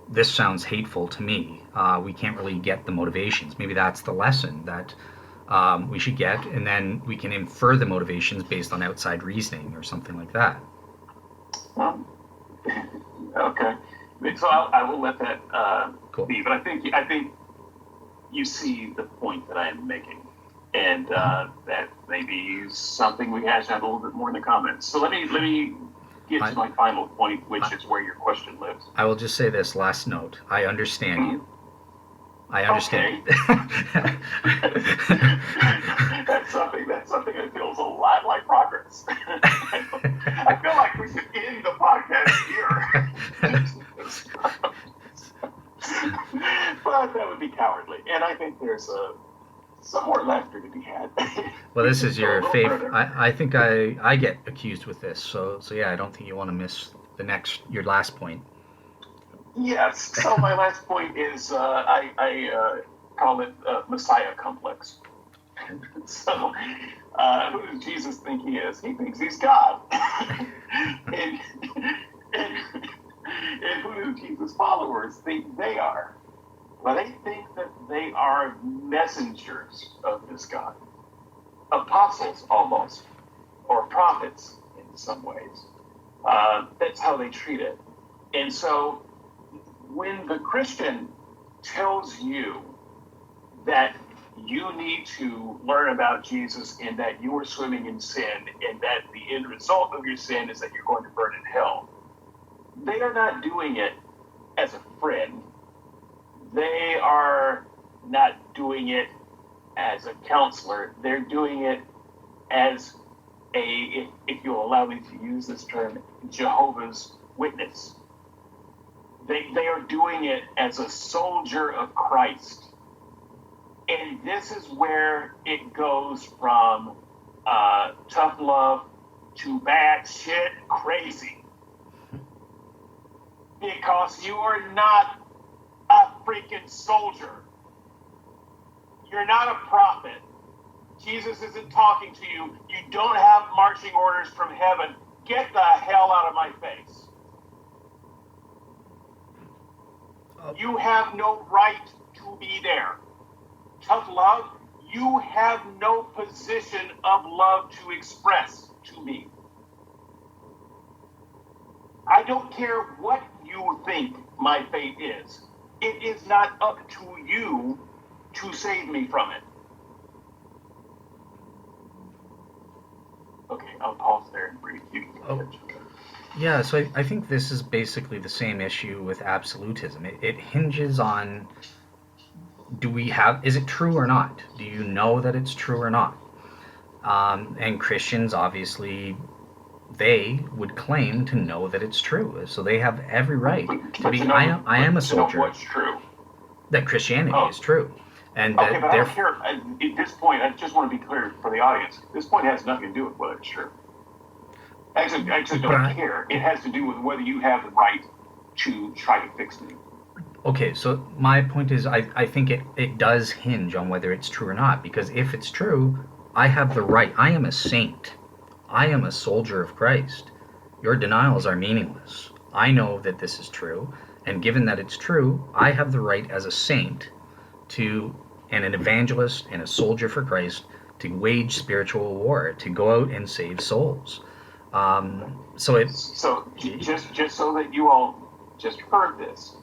this sounds hateful to me. We can't really get the motivations. Maybe that's the lesson that we should get, and then we can infer the motivations based on outside reasoning or something like that. Okay, so I will let that Cool. be. But I think you see the point that I am making, and that may be something we hash out a little bit more in the comments. So let me get to my final point, which is where your question lives. I will just say this last note. I understand you. I understand. Okay. That's something that feels a lot like progress. I feel like we should end the podcast here. But that would be cowardly, and I think there's some more laughter to be had. Well, this is your favorite. I think I get accused with this, so yeah, I don't think you want to miss your last point. Yes. So my last point is I call it Messiah complex. So who does Jesus think he is? He thinks he's God. and who do Jesus' followers think they are? Well, they think that they are messengers of this God. Apostles, almost. Or prophets, in some ways. That's how they treat it. And so, when the Christian tells you that you need to learn about Jesus and that you are swimming in sin and that the end result of your sin is that you're going to burn in hell, they are not doing it as a friend. They are not doing it as a counselor. They're doing it as if you'll allow me to use this term, Jehovah's Witness. They are doing it as a soldier of Christ. And this is where it goes from tough love to bad shit crazy. Because you are not a freaking soldier. You're not a prophet. Jesus isn't talking to you. You don't have marching orders from heaven. Get the hell out of my face. You have no right to be there. Tough love, you have no position of love to express to me. I don't care what you think my fate is. It is not up to you to save me from it. Okay, I'll pause there and breathe. Yeah, so I think this is basically the same issue with absolutism. It hinges on, is it true or not? Do you know that it's true or not? And Christians, obviously, they would claim to know that it's true. So they have every right to be, I am a soldier. What's true? That Christianity is true. And okay, but I don't care. At this point, I just want to be clear for the audience. This point has nothing to do with whether it's true. I actually don't care. It has to do with whether you have the right to try to fix me. Okay, so my point is I think it does hinge on whether it's true or not, because if it's true, I have the right. I am a saint. I am a soldier of Christ. Your denials are meaningless. I know that this is true, and given that it's true, I have the right as a saint to, and an evangelist and a soldier for Christ, to wage spiritual war, to go out and save souls. So it. So just so that you all just heard this,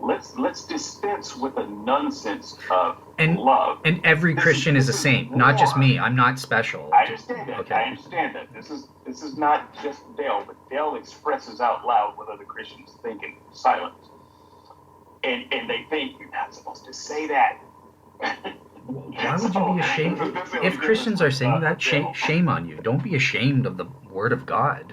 let's dispense with the nonsense of love. And every Christian is a saint, not just me. I'm not special. I understand that. Okay. I understand that. This is not just Dale, but Dale expresses out loud what other Christians think in silence. And they think you're not supposed to say that. Why would you be ashamed? If Christians are saying that, shame on you. Don't be ashamed of the Word of God.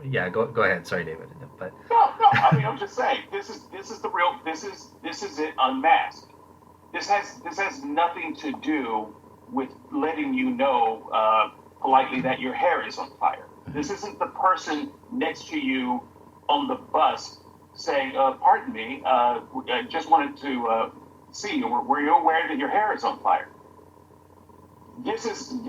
Yeah, go ahead. Sorry, David. But no. I mean, I'm just saying this is the real. This is it unmasked. This has nothing to do with letting you know politely that your hair is on fire. This isn't the person next to you on the bus saying, "Pardon me, I just wanted to see you. Were you aware that your hair is on fire?" This is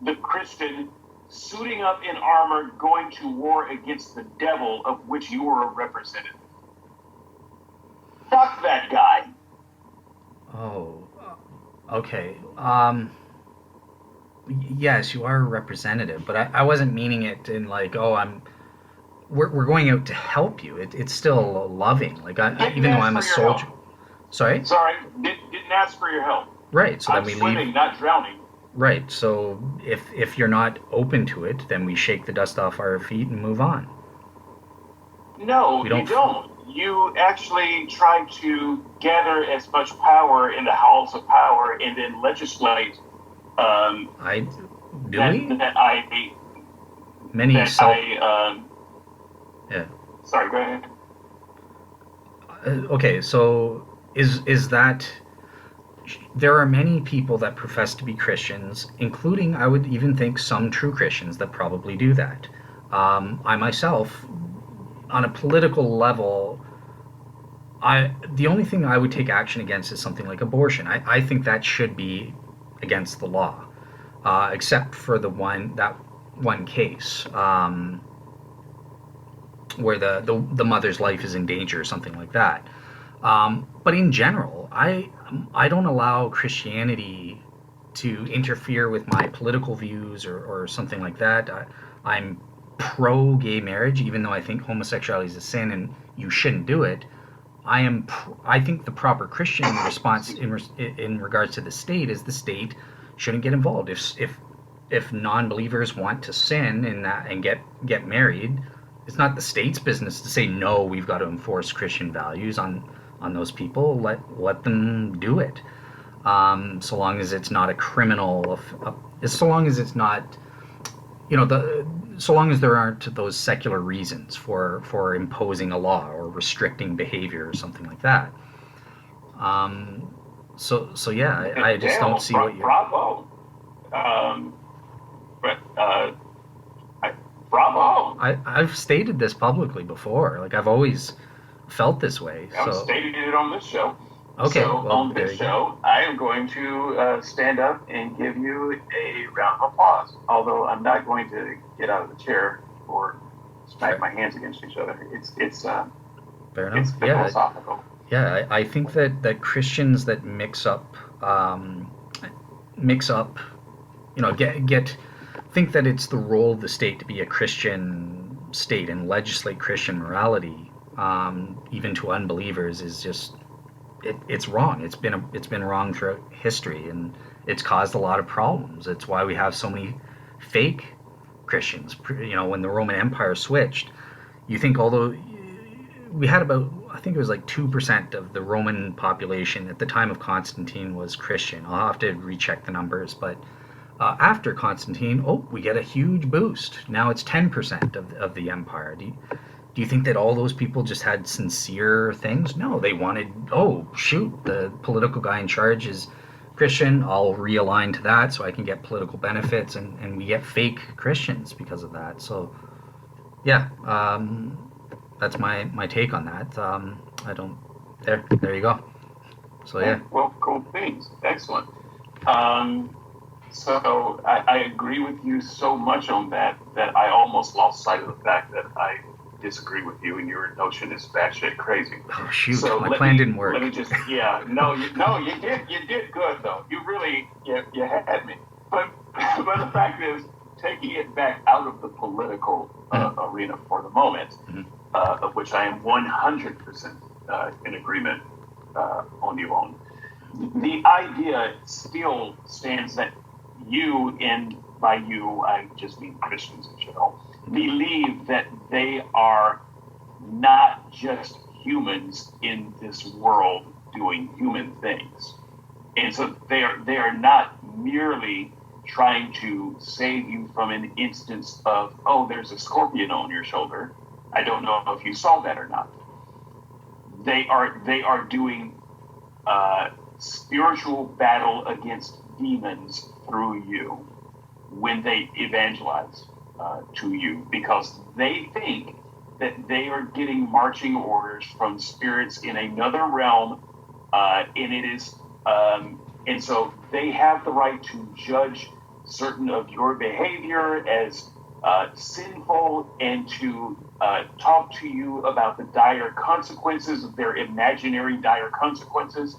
the Christian suiting up in armor, going to war against the devil of which you are a representative. Fuck that guy. Oh, okay. Yes, you are a representative, but I wasn't meaning it in like, we're going out to help you. It's still loving. Like, even though I'm a soldier. Sorry, didn't ask for your help. Right. So I'm then we swimming, leave. not drowning. Right. So if you're not open to it, then we shake the dust off our feet and move on. No, you don't. You actually try to gather as much power in the halls of power and then legislate. Yeah. Sorry, go ahead. Okay, so is that there are many people that profess to be Christians, including, I would even think, some true Christians that probably do that. I myself, on a political level, the only thing I would take action against is something like abortion. I think that should be against the law, except for that one case where the mother's life is in danger or something like that. But in general, I don't allow Christianity to interfere with my political views or something like that. I'm pro gay marriage, even though I think homosexuality is a sin and you shouldn't do it. I think the proper Christian response in regards to the state is the state shouldn't get involved. If non-believers want to sin and get married, it's not the state's business to say no. We've got to enforce Christian values on those people. Let them do it, so long as it's not a criminal. So long as it's not, so long as there aren't those secular reasons for imposing a law or restricting behavior or something like that. So yeah, I just don't see what you. Bravo. Bravo. I've stated this publicly before. Like, I've always felt this way. I'm stating it on this show. Okay. So on this show, I am going to stand up and give you a round of applause. Although I'm not going to get out of the chair or smack my hands against each other. It's fair enough. It's philosophical. Yeah, I think that Christians that mix up, think that it's the role of the state to be a Christian state and legislate Christian morality, even to unbelievers, is just it's wrong. It's been wrong throughout history, and it's caused a lot of problems. It's why we have so many fake Christians. When the Roman Empire switched, you think although we had about, I think it was like 2% of the Roman population at the time of Constantine was Christian. I'll have to recheck the numbers, but after Constantine, we get a huge boost. Now it's 10% of the empire. Do you think that all those people just had sincere things? No, they wanted, the political guy in charge is Christian, I'll realign to that so I can get political benefits, and we get fake Christians because of that. So, yeah, that's my take on that. I don't. There you go. So yeah. Well, cool things. Excellent. So I agree with you so much on that I almost lost sight of the fact that I disagree with you and your notion is batshit crazy. Oh shoot! So My plan didn't work. Let me just you did good though. You really you had me. But the fact is, taking it back out of the political arena for the moment, of which I am 100% in agreement on you on. The idea still stands that you, and by you I just mean Christians in general, believe that they are not just humans in this world doing human things. And so they are not merely trying to save you from an instance of, oh, there's a scorpion on your shoulder. I don't know if you saw that or not. They are doing spiritual battle against demons through you when they evangelize to you, because they think that they are getting marching orders from spirits in another realm, and it is and so they have the right to judge certain of your behavior as sinful and to talk to you about the dire consequences of their imaginary dire consequences.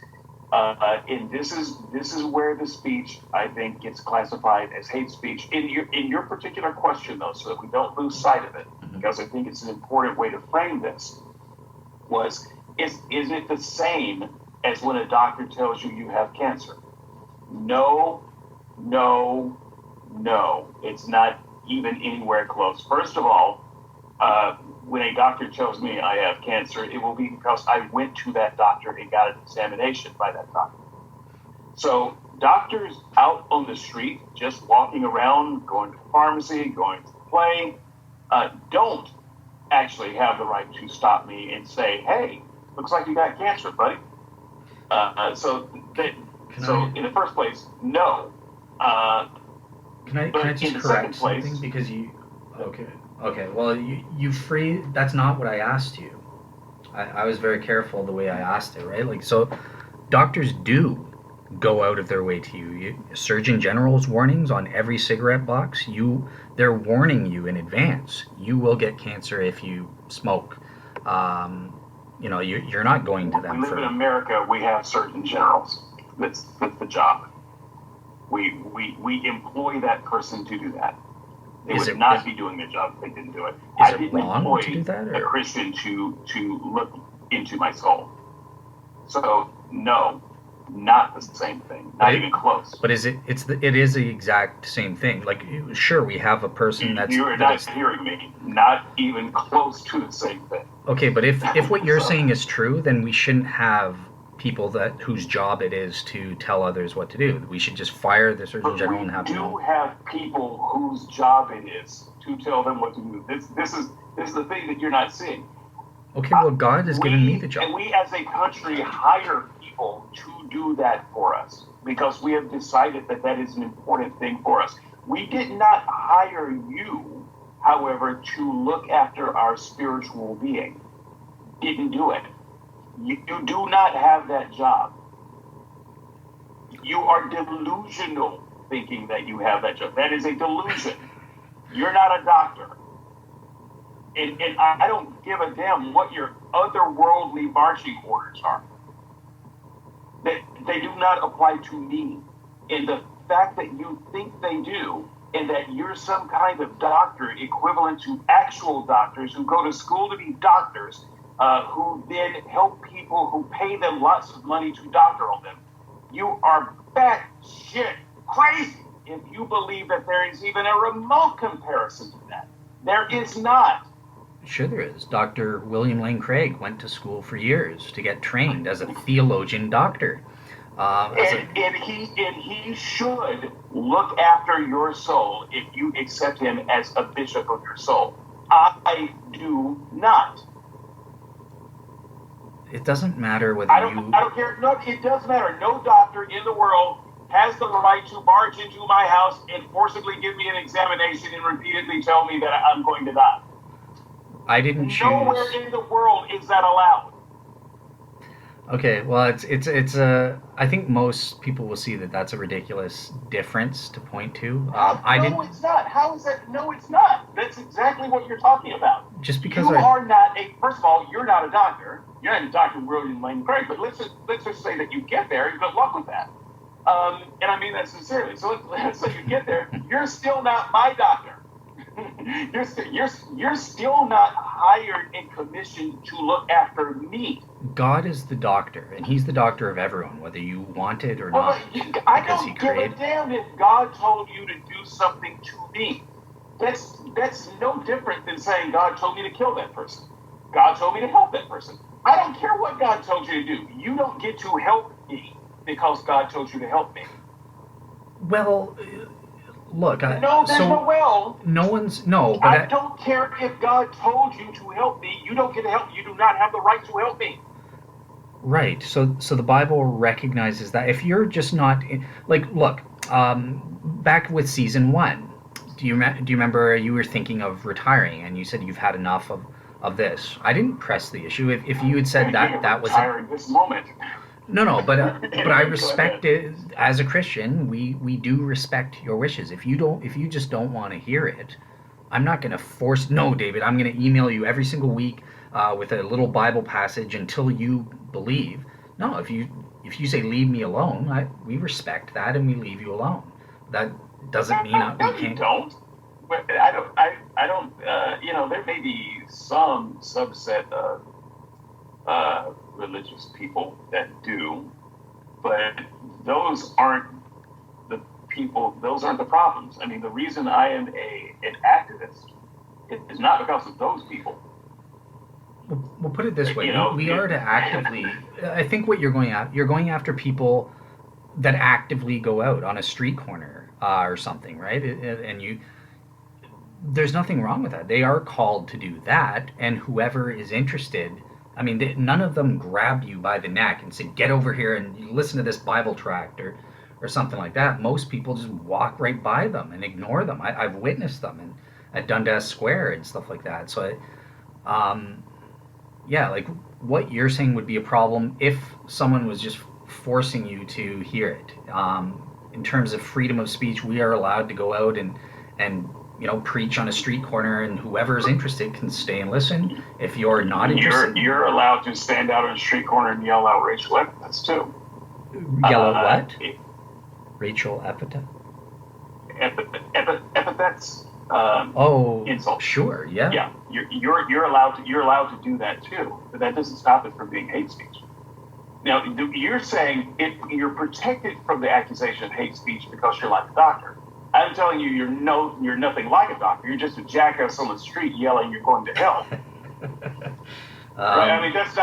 And this is where the speech, I think, gets classified as hate speech. In your particular question, though, so that we don't lose sight of it, because I think it's an important way to frame this, is it the same as when a doctor tells you have cancer? No, no, no. It's not even anywhere close. First of all, when a doctor tells me I have cancer, it will be because I went to that doctor and got an examination by that doctor. So doctors out on the street, just walking around, going to the pharmacy, going to the plane, don't actually have the right to stop me and say, hey, looks like you got cancer, buddy. In the first place, no. Can I just correct something? Because you... Okay, well, that's not what I asked you. I was very careful the way I asked it, right? Like, so doctors do go out of their way to you. Surgeon General's warnings on every cigarette box, they're warning you in advance. You will get cancer if you smoke. You're not going to them. We live in America. We have Surgeon Generals. That's the job. We employ that person to do that. They would not be doing their job if they didn't do it. Is it wrong to do that? A Christian to look into my soul. So no, not the same thing. Not even close. But it is the exact same thing. Like, sure, we have a person that's... You're not hearing me. Not even close to the same thing. Okay, but if what you're saying is true, then we shouldn't have people whose job it is to tell others what to do. We should just fire the Surgeon General and have... We do have people whose job it is to tell them what to do. This is the thing that you're not seeing. Okay, well, God has given me the job. And we as a country hire people to do that for us because we have decided that is an important thing for us. We did not hire you, however, to look after our spiritual being. Didn't do it. You do not have that job. You are delusional thinking that you have that job. That is a delusion. You're not a doctor. And I don't give a damn what your otherworldly marching orders are. They do not apply to me. And the fact that you think they do, and that you're some kind of doctor equivalent to actual doctors who go to school to be doctors, who then help people who pay them lots of money to doctor on them. You are batshit crazy if you believe that there is even a remote comparison to that. There is not. Sure there is. Dr. William Lane Craig went to school for years to get trained as a theologian doctor. And he should look after your soul if you accept him as a bishop of your soul. I do not. It doesn't matter whether I don't care. No, it does matter. No doctor in the world has the right to barge into my house and forcibly give me an examination and repeatedly tell me that I'm going to die. I didn't choose. Nowhere in the world is that allowed. Okay, well, it's a. I think most people will see that that's a ridiculous difference to point to. I No, didn't it's not. How is that? No, it's not. That's exactly what you're talking about. just because You I. are not a. First of all, you're not a doctor. You're not a Dr. William Lane Craig. But let's just say that you get there and good luck with that. And I mean that sincerely. So let's say you get there. You're still not my doctor. You're still not hired and commissioned to look after me. God is the doctor, and He's the doctor of everyone, whether you want it or Well, not, I because He don't give a created. damn if God told you to do something to me. That's no different than saying God told me to kill that person. God told me to help that person. I don't care what God told you to do. You don't get to help me because God told you to help me. Well, look, No, there's no well. no one's no, but I don't care if God told you to help me. You don't get to help. You do not have the right to help me. right. So the Bible recognizes that if you're just not like, look, back with season one, do you remember you were thinking of retiring and you said you've had enough of this? I didn't press the issue. If you had said that was it. Retiring this moment. No, but I Go respect ahead. it as a Christian. We do respect your wishes. If you just don't want to hear it, I'm not going to force. No, David, I'm going to email you every single week with a little Bible passage until you believe. No, if you say leave me alone, we respect that and we leave you alone. That doesn't mean we No, you can't. don't. But I don't. There may be some subset of religious people that do, but those aren't the people. Those aren't the problems. I mean, the reason I am an activist is not because of those people. We'll put it this way: You know, we are to actively. I think what you're going after people that actively go out on a street corner or something, right? And you, there's nothing wrong with that. They are called to do that, and whoever is interested. I mean, none of them grab you by the neck and say, "Get over here and listen to this Bible tract," or something like that. Most people just walk right by them and ignore them. I've witnessed them at Dundas Square and stuff like that. So, um, yeah, like what you're saying would be a problem if someone was just forcing you to hear it. In terms of freedom of speech, we are allowed to go out and preach on a street corner, and whoever is interested can stay and listen. If you're not interested, You're allowed to stand out on a street corner and yell out racial epithets too. yell Uh, at what? Rachel epithet. Epithets. Oh, Insults. sure, yeah. Yeah, you're allowed to do that too, but that doesn't stop it from being hate speech. Now you're saying you're protected from the accusation of hate speech because you're like a doctor. I'm telling you, you're nothing like a doctor. You're just a jackass on the street yelling you're going to hell. Right? I mean that's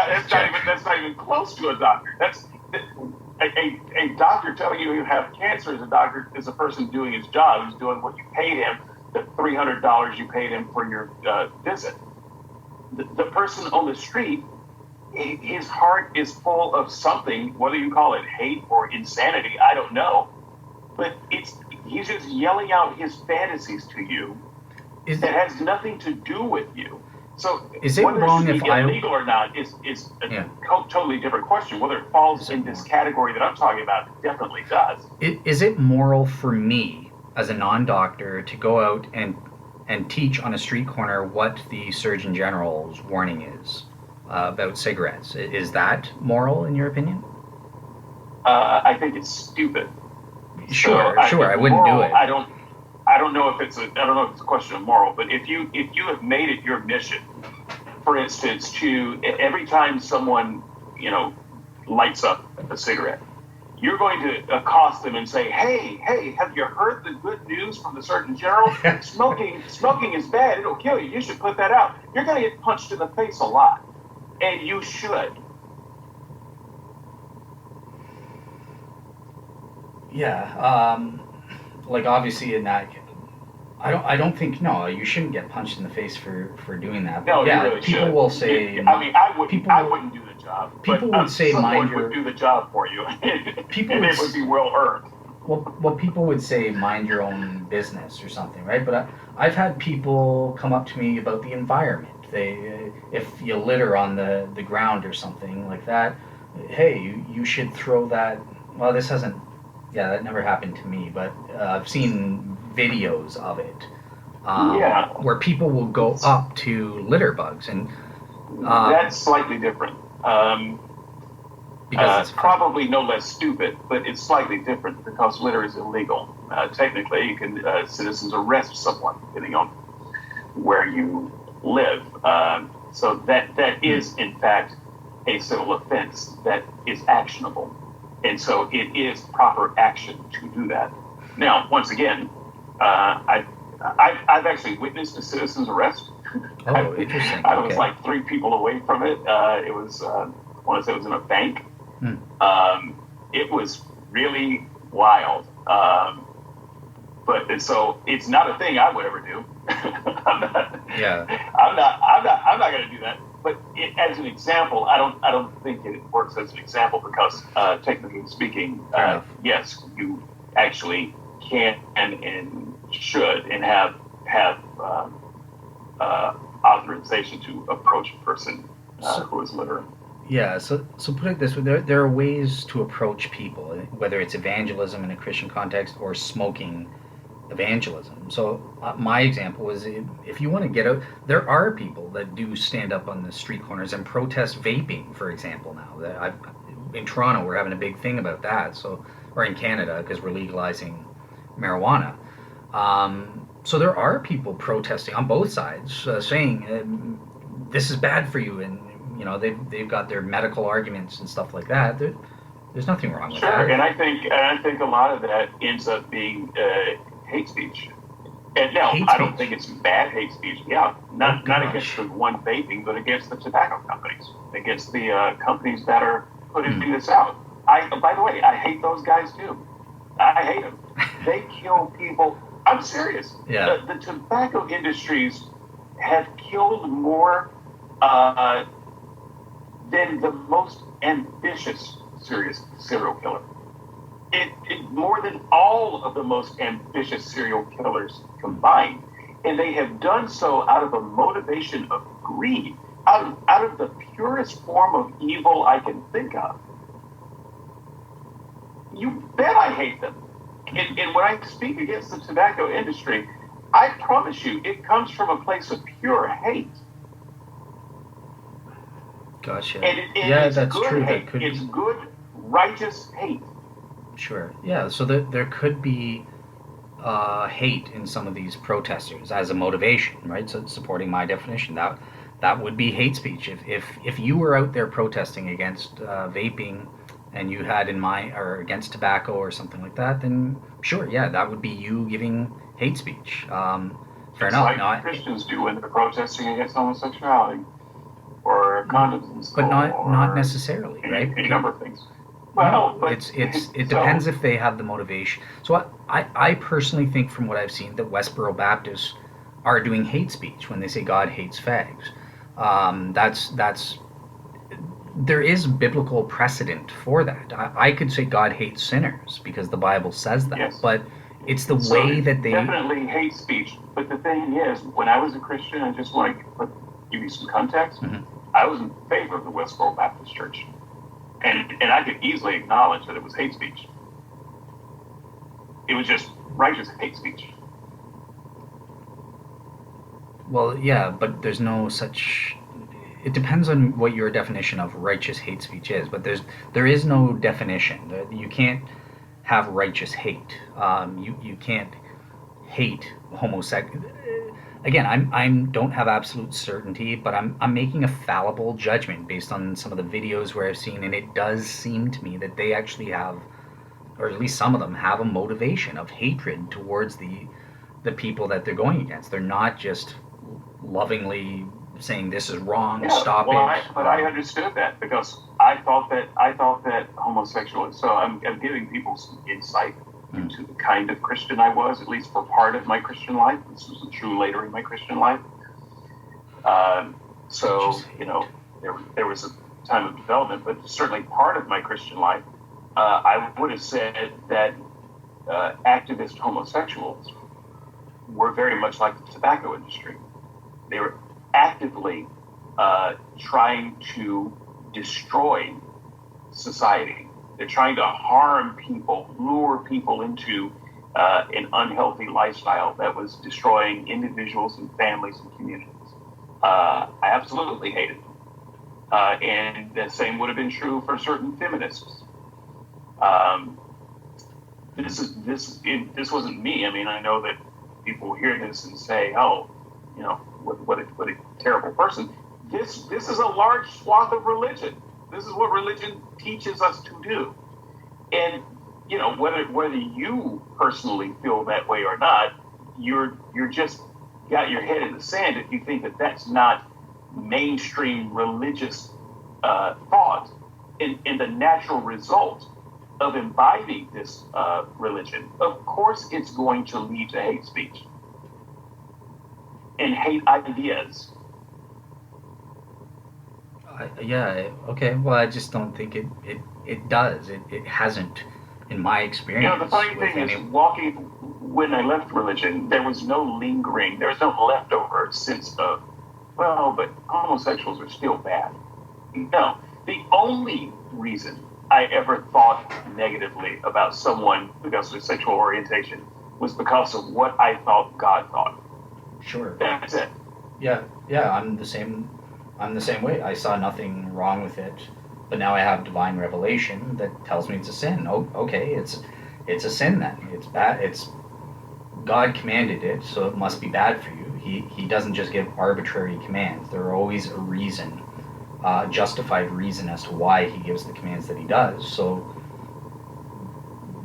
not even close to a doctor. That's a doctor telling you have cancer is a person doing his job. He's doing what you paid him, the $300 you paid him for your visit. The person on the street, his heart is full of something, whether you call it hate or insanity, I don't know. But he's just yelling out his fantasies to you that has nothing to do with you. So is it whether wrong it if should be illegal or not is a totally different question. Whether it falls in this category that I'm talking about, it definitely does. Is it moral for me as a non-doctor to go out and teach on a street corner what the Surgeon General's warning is about cigarettes? Is that moral in your opinion? I think it's stupid. Sure, So I wouldn't moral, do it. I don't know if it's a question of moral, but if you have made it your mission, for instance, to every time someone lights up a cigarette, you're going to accost them and say, hey, have you heard the good news from the Surgeon General? Smoking is bad. It'll kill you. You should put that out. You're going to get punched in the face a lot, and you should. Yeah, like obviously in that, I don't think no, you shouldn't get punched in the face for doing that. But No, yeah, you really people should. will say. I mean, I wouldn't do the job. People but, would say, someone mind your. would do the job for you, People and would it would be well earned. Well, people would say mind your own business or something, right? But I've had people come up to me about the environment. If you litter on the ground or something like that, hey, you should throw that. Well, this hasn't. Yeah, that never happened to me, but I've seen videos of it Yeah, where people will go up to litter bugs and that's slightly different. because it's Probably no less stupid, but it's slightly different because litter is illegal. Technically, you can citizens arrest someone depending on where you live. So that is in fact a civil offense that is actionable, and so it is proper action to do that. Now, once again, I've actually witnessed a citizen's arrest. Oh, interesting. I was Okay. like 3 people away from it. It was I want to say it was in a bank. It was really wild. But so it's not a thing I would ever do. I'm not. Yeah. I'm not going to do that. But as an example, I don't think it works as an example because technically speaking, yes, you actually can and should and have authorization to approach a person who is littering. Yeah, so put it this way: there are ways to approach people, whether it's evangelism in a Christian context or smoking evangelism. So my example was if you want to get out, there are people that do stand up on the street corners and protest vaping, for example. Now that in Toronto, we're having a big thing about that. So, or in Canada, because we're legalizing marijuana. So there are people protesting on both sides, saying this is bad for you, and you know they've got their medical arguments and stuff like that. There's nothing wrong with that. Sure, and I think a lot of that ends up being hate speech. And no, I don't think it's bad hate speech. Yeah, not against the one vaping, but against the tobacco companies, against the companies that are putting this out. By the way, I hate those guys too. I hate them. They kill people. I'm serious. Yeah. The tobacco industries have killed more than the most ambitious serial killer. It more than all of the most ambitious serial killers combined, and they have done so out of a motivation of greed, out of the purest form of evil I can think of. You bet I hate them. And when I speak against the tobacco industry, I promise you, it comes from a place of pure hate. Gotcha. And yeah, that's good true. Hate. It's good, righteous hate. Sure. Yeah. So there could be hate in some of these protesters as a motivation, right? So supporting my definition, that would be hate speech. If you were out there protesting against vaping, and you had in mind or against tobacco or something like that, then sure, yeah, that would be you giving hate speech. Fair enough. Like Christians do when they're protesting against homosexuality or condoms in school, but not necessarily, right? Any number of things. Well, but it depends if they have the motivation. So I personally think, from what I've seen, that Westboro Baptists are doing hate speech when they say God hates fags. That's there is biblical precedent for that. I could say God hates sinners because the Bible says that, yes. But it's the way that they definitely hate speech. But the thing is, when I was a Christian, I just want to give you some context. Mm-hmm. I was in favor of the Westboro Baptist Church, and I could easily acknowledge that it was hate speech. It was just righteous hate speech. Well, yeah, but there's no such. It depends on what your definition of righteous hate speech is, but there is no definition. You can't have righteous hate. You can't hate homosexual. Again, I don't have absolute certainty, but I'm making a fallible judgment based on some of the videos where I've seen, and it does seem to me that they actually have, or at least some of them have, a motivation of hatred towards the people that they're going against. They're not just lovingly saying this is wrong, stop it. But I understood that because I thought that homosexual. So I'm giving people some insight into the kind of Christian I was, at least for part of my Christian life. This was true later in my Christian life. So there was a time of development, but certainly part of my Christian life, I would have said that activist homosexuals were very much like the tobacco industry. They were actively trying to destroy society. They're trying to harm people, lure people into an unhealthy lifestyle that was destroying individuals and families and communities. I absolutely hated them. And the same would have been true for certain feminists. This wasn't me. I mean, I know that people will hear this and say, "Oh, you know, what a terrible person." This is a large swath of religion. This is what religion teaches us to do. And you know, whether you personally feel that way or not, you're just got your head in the sand if you think that that's not mainstream religious thought and the natural result of imbibing this religion. Of course, it's going to lead to hate speech and hate ideas. Okay. Well, I just don't think it does. It hasn't, in my experience. You know, the funny thing is, when I left religion, there was no leftover sense of, well, but homosexuals are still bad. No, the only reason I ever thought negatively about someone because of their sexual orientation was because of what I thought God thought. Sure. That's it. Yeah, I'm the same way. I saw nothing wrong with it, but now I have divine revelation that tells me it's a sin. Oh, okay, it's a sin then. It's bad. It's God commanded it, so it must be bad for you. He doesn't just give arbitrary commands. There are always a reason, justified reason as to why he gives the commands that he does. So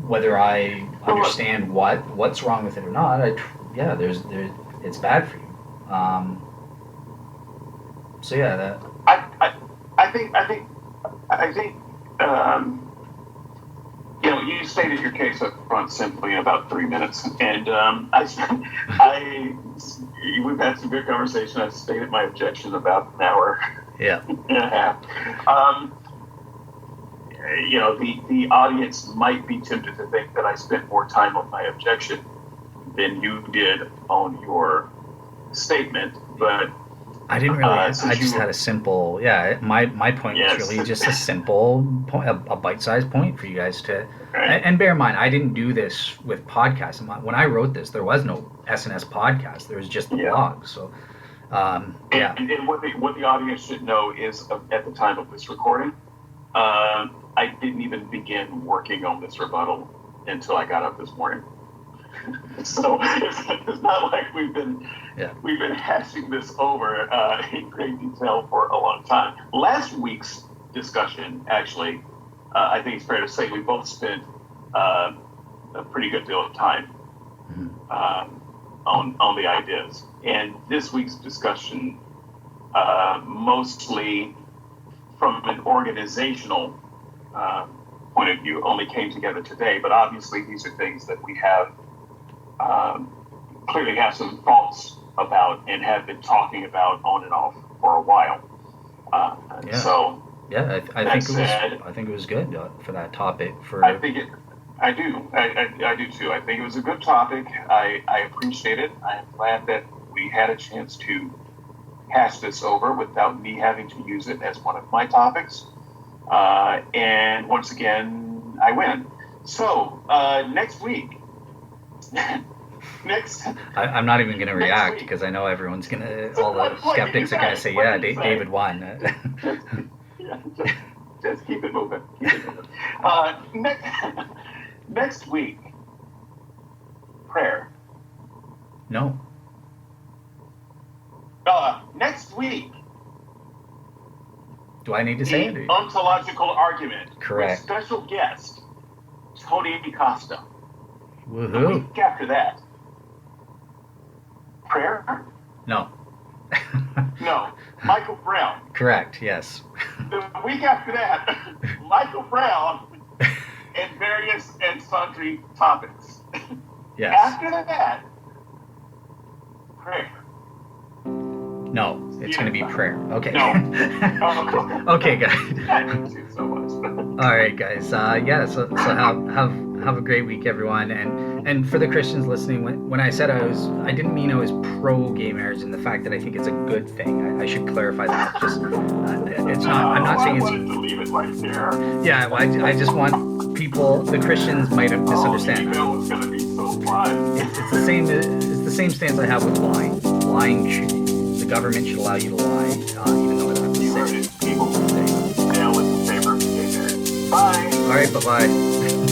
whether I understand what's wrong with it or not, it's bad for you. So yeah, that. I think. You know, you stated your case up front simply in about 3 minutes, and we've had some good conversation. I stated my objection about an hour. Yeah. And a half. You know, the audience might be tempted to think that I spent more time on my objection than you did on your statement, but I didn't really. I just had a simple. Yeah, my point was really just a simple point, a bite-sized point for you guys to. Right. And bear in mind, I didn't do this with podcasts. When I wrote this, there was no SNS podcast. There was just the blog. So, And what the audience should know is, at the time of this recording, I didn't even begin working on this rebuttal until I got up this morning. So it's not like we've been hashing this over in great detail for a long time. Last week's discussion, actually, I think it's fair to say we both spent a pretty good deal of time on the ideas. And this week's discussion, mostly from an organizational point of view, only came together today. But obviously, these are things that we have clearly have some thoughts about and have been talking about on and off for a while. So yeah, I think it was good for that topic. I do too. I think it was a good topic. I appreciate it. I'm glad that we had a chance to hash this over without me having to use it as one of my topics. And once again, I win. So next week. I'm not even going to react because I know everyone's going to, all the skeptics are going to say, yeah, David won. Just keep it moving. Next week, prayer. No. Next week. Do I need to say it? Ontological argument. Correct. With special guest, Tony DiCosta. Woohoo. The week after that, prayer? No. No. Michael Brown. Correct, yes. The week after that, Michael Brown and various and sundry topics. Yes. After that, prayer. No, it's going to be prayer. Okay. No. Okay, guys. Thank you so much. All right, guys. So have a great week, everyone, and And for the Christians listening, when I said I didn't mean I was pro gay marriage and the fact that I think it's a good thing. I should clarify that. Just it's not. I'm not saying it's. I wanted to leave it right there. Yeah, well, I just want people. The Christians might misunderstand. The email is going to be so fun. It's the same. It's the same stance I have with lying. The government should allow you to lie, even though that's You heard it, people. Jail is the favorite behavior. Bye. All right, bye bye.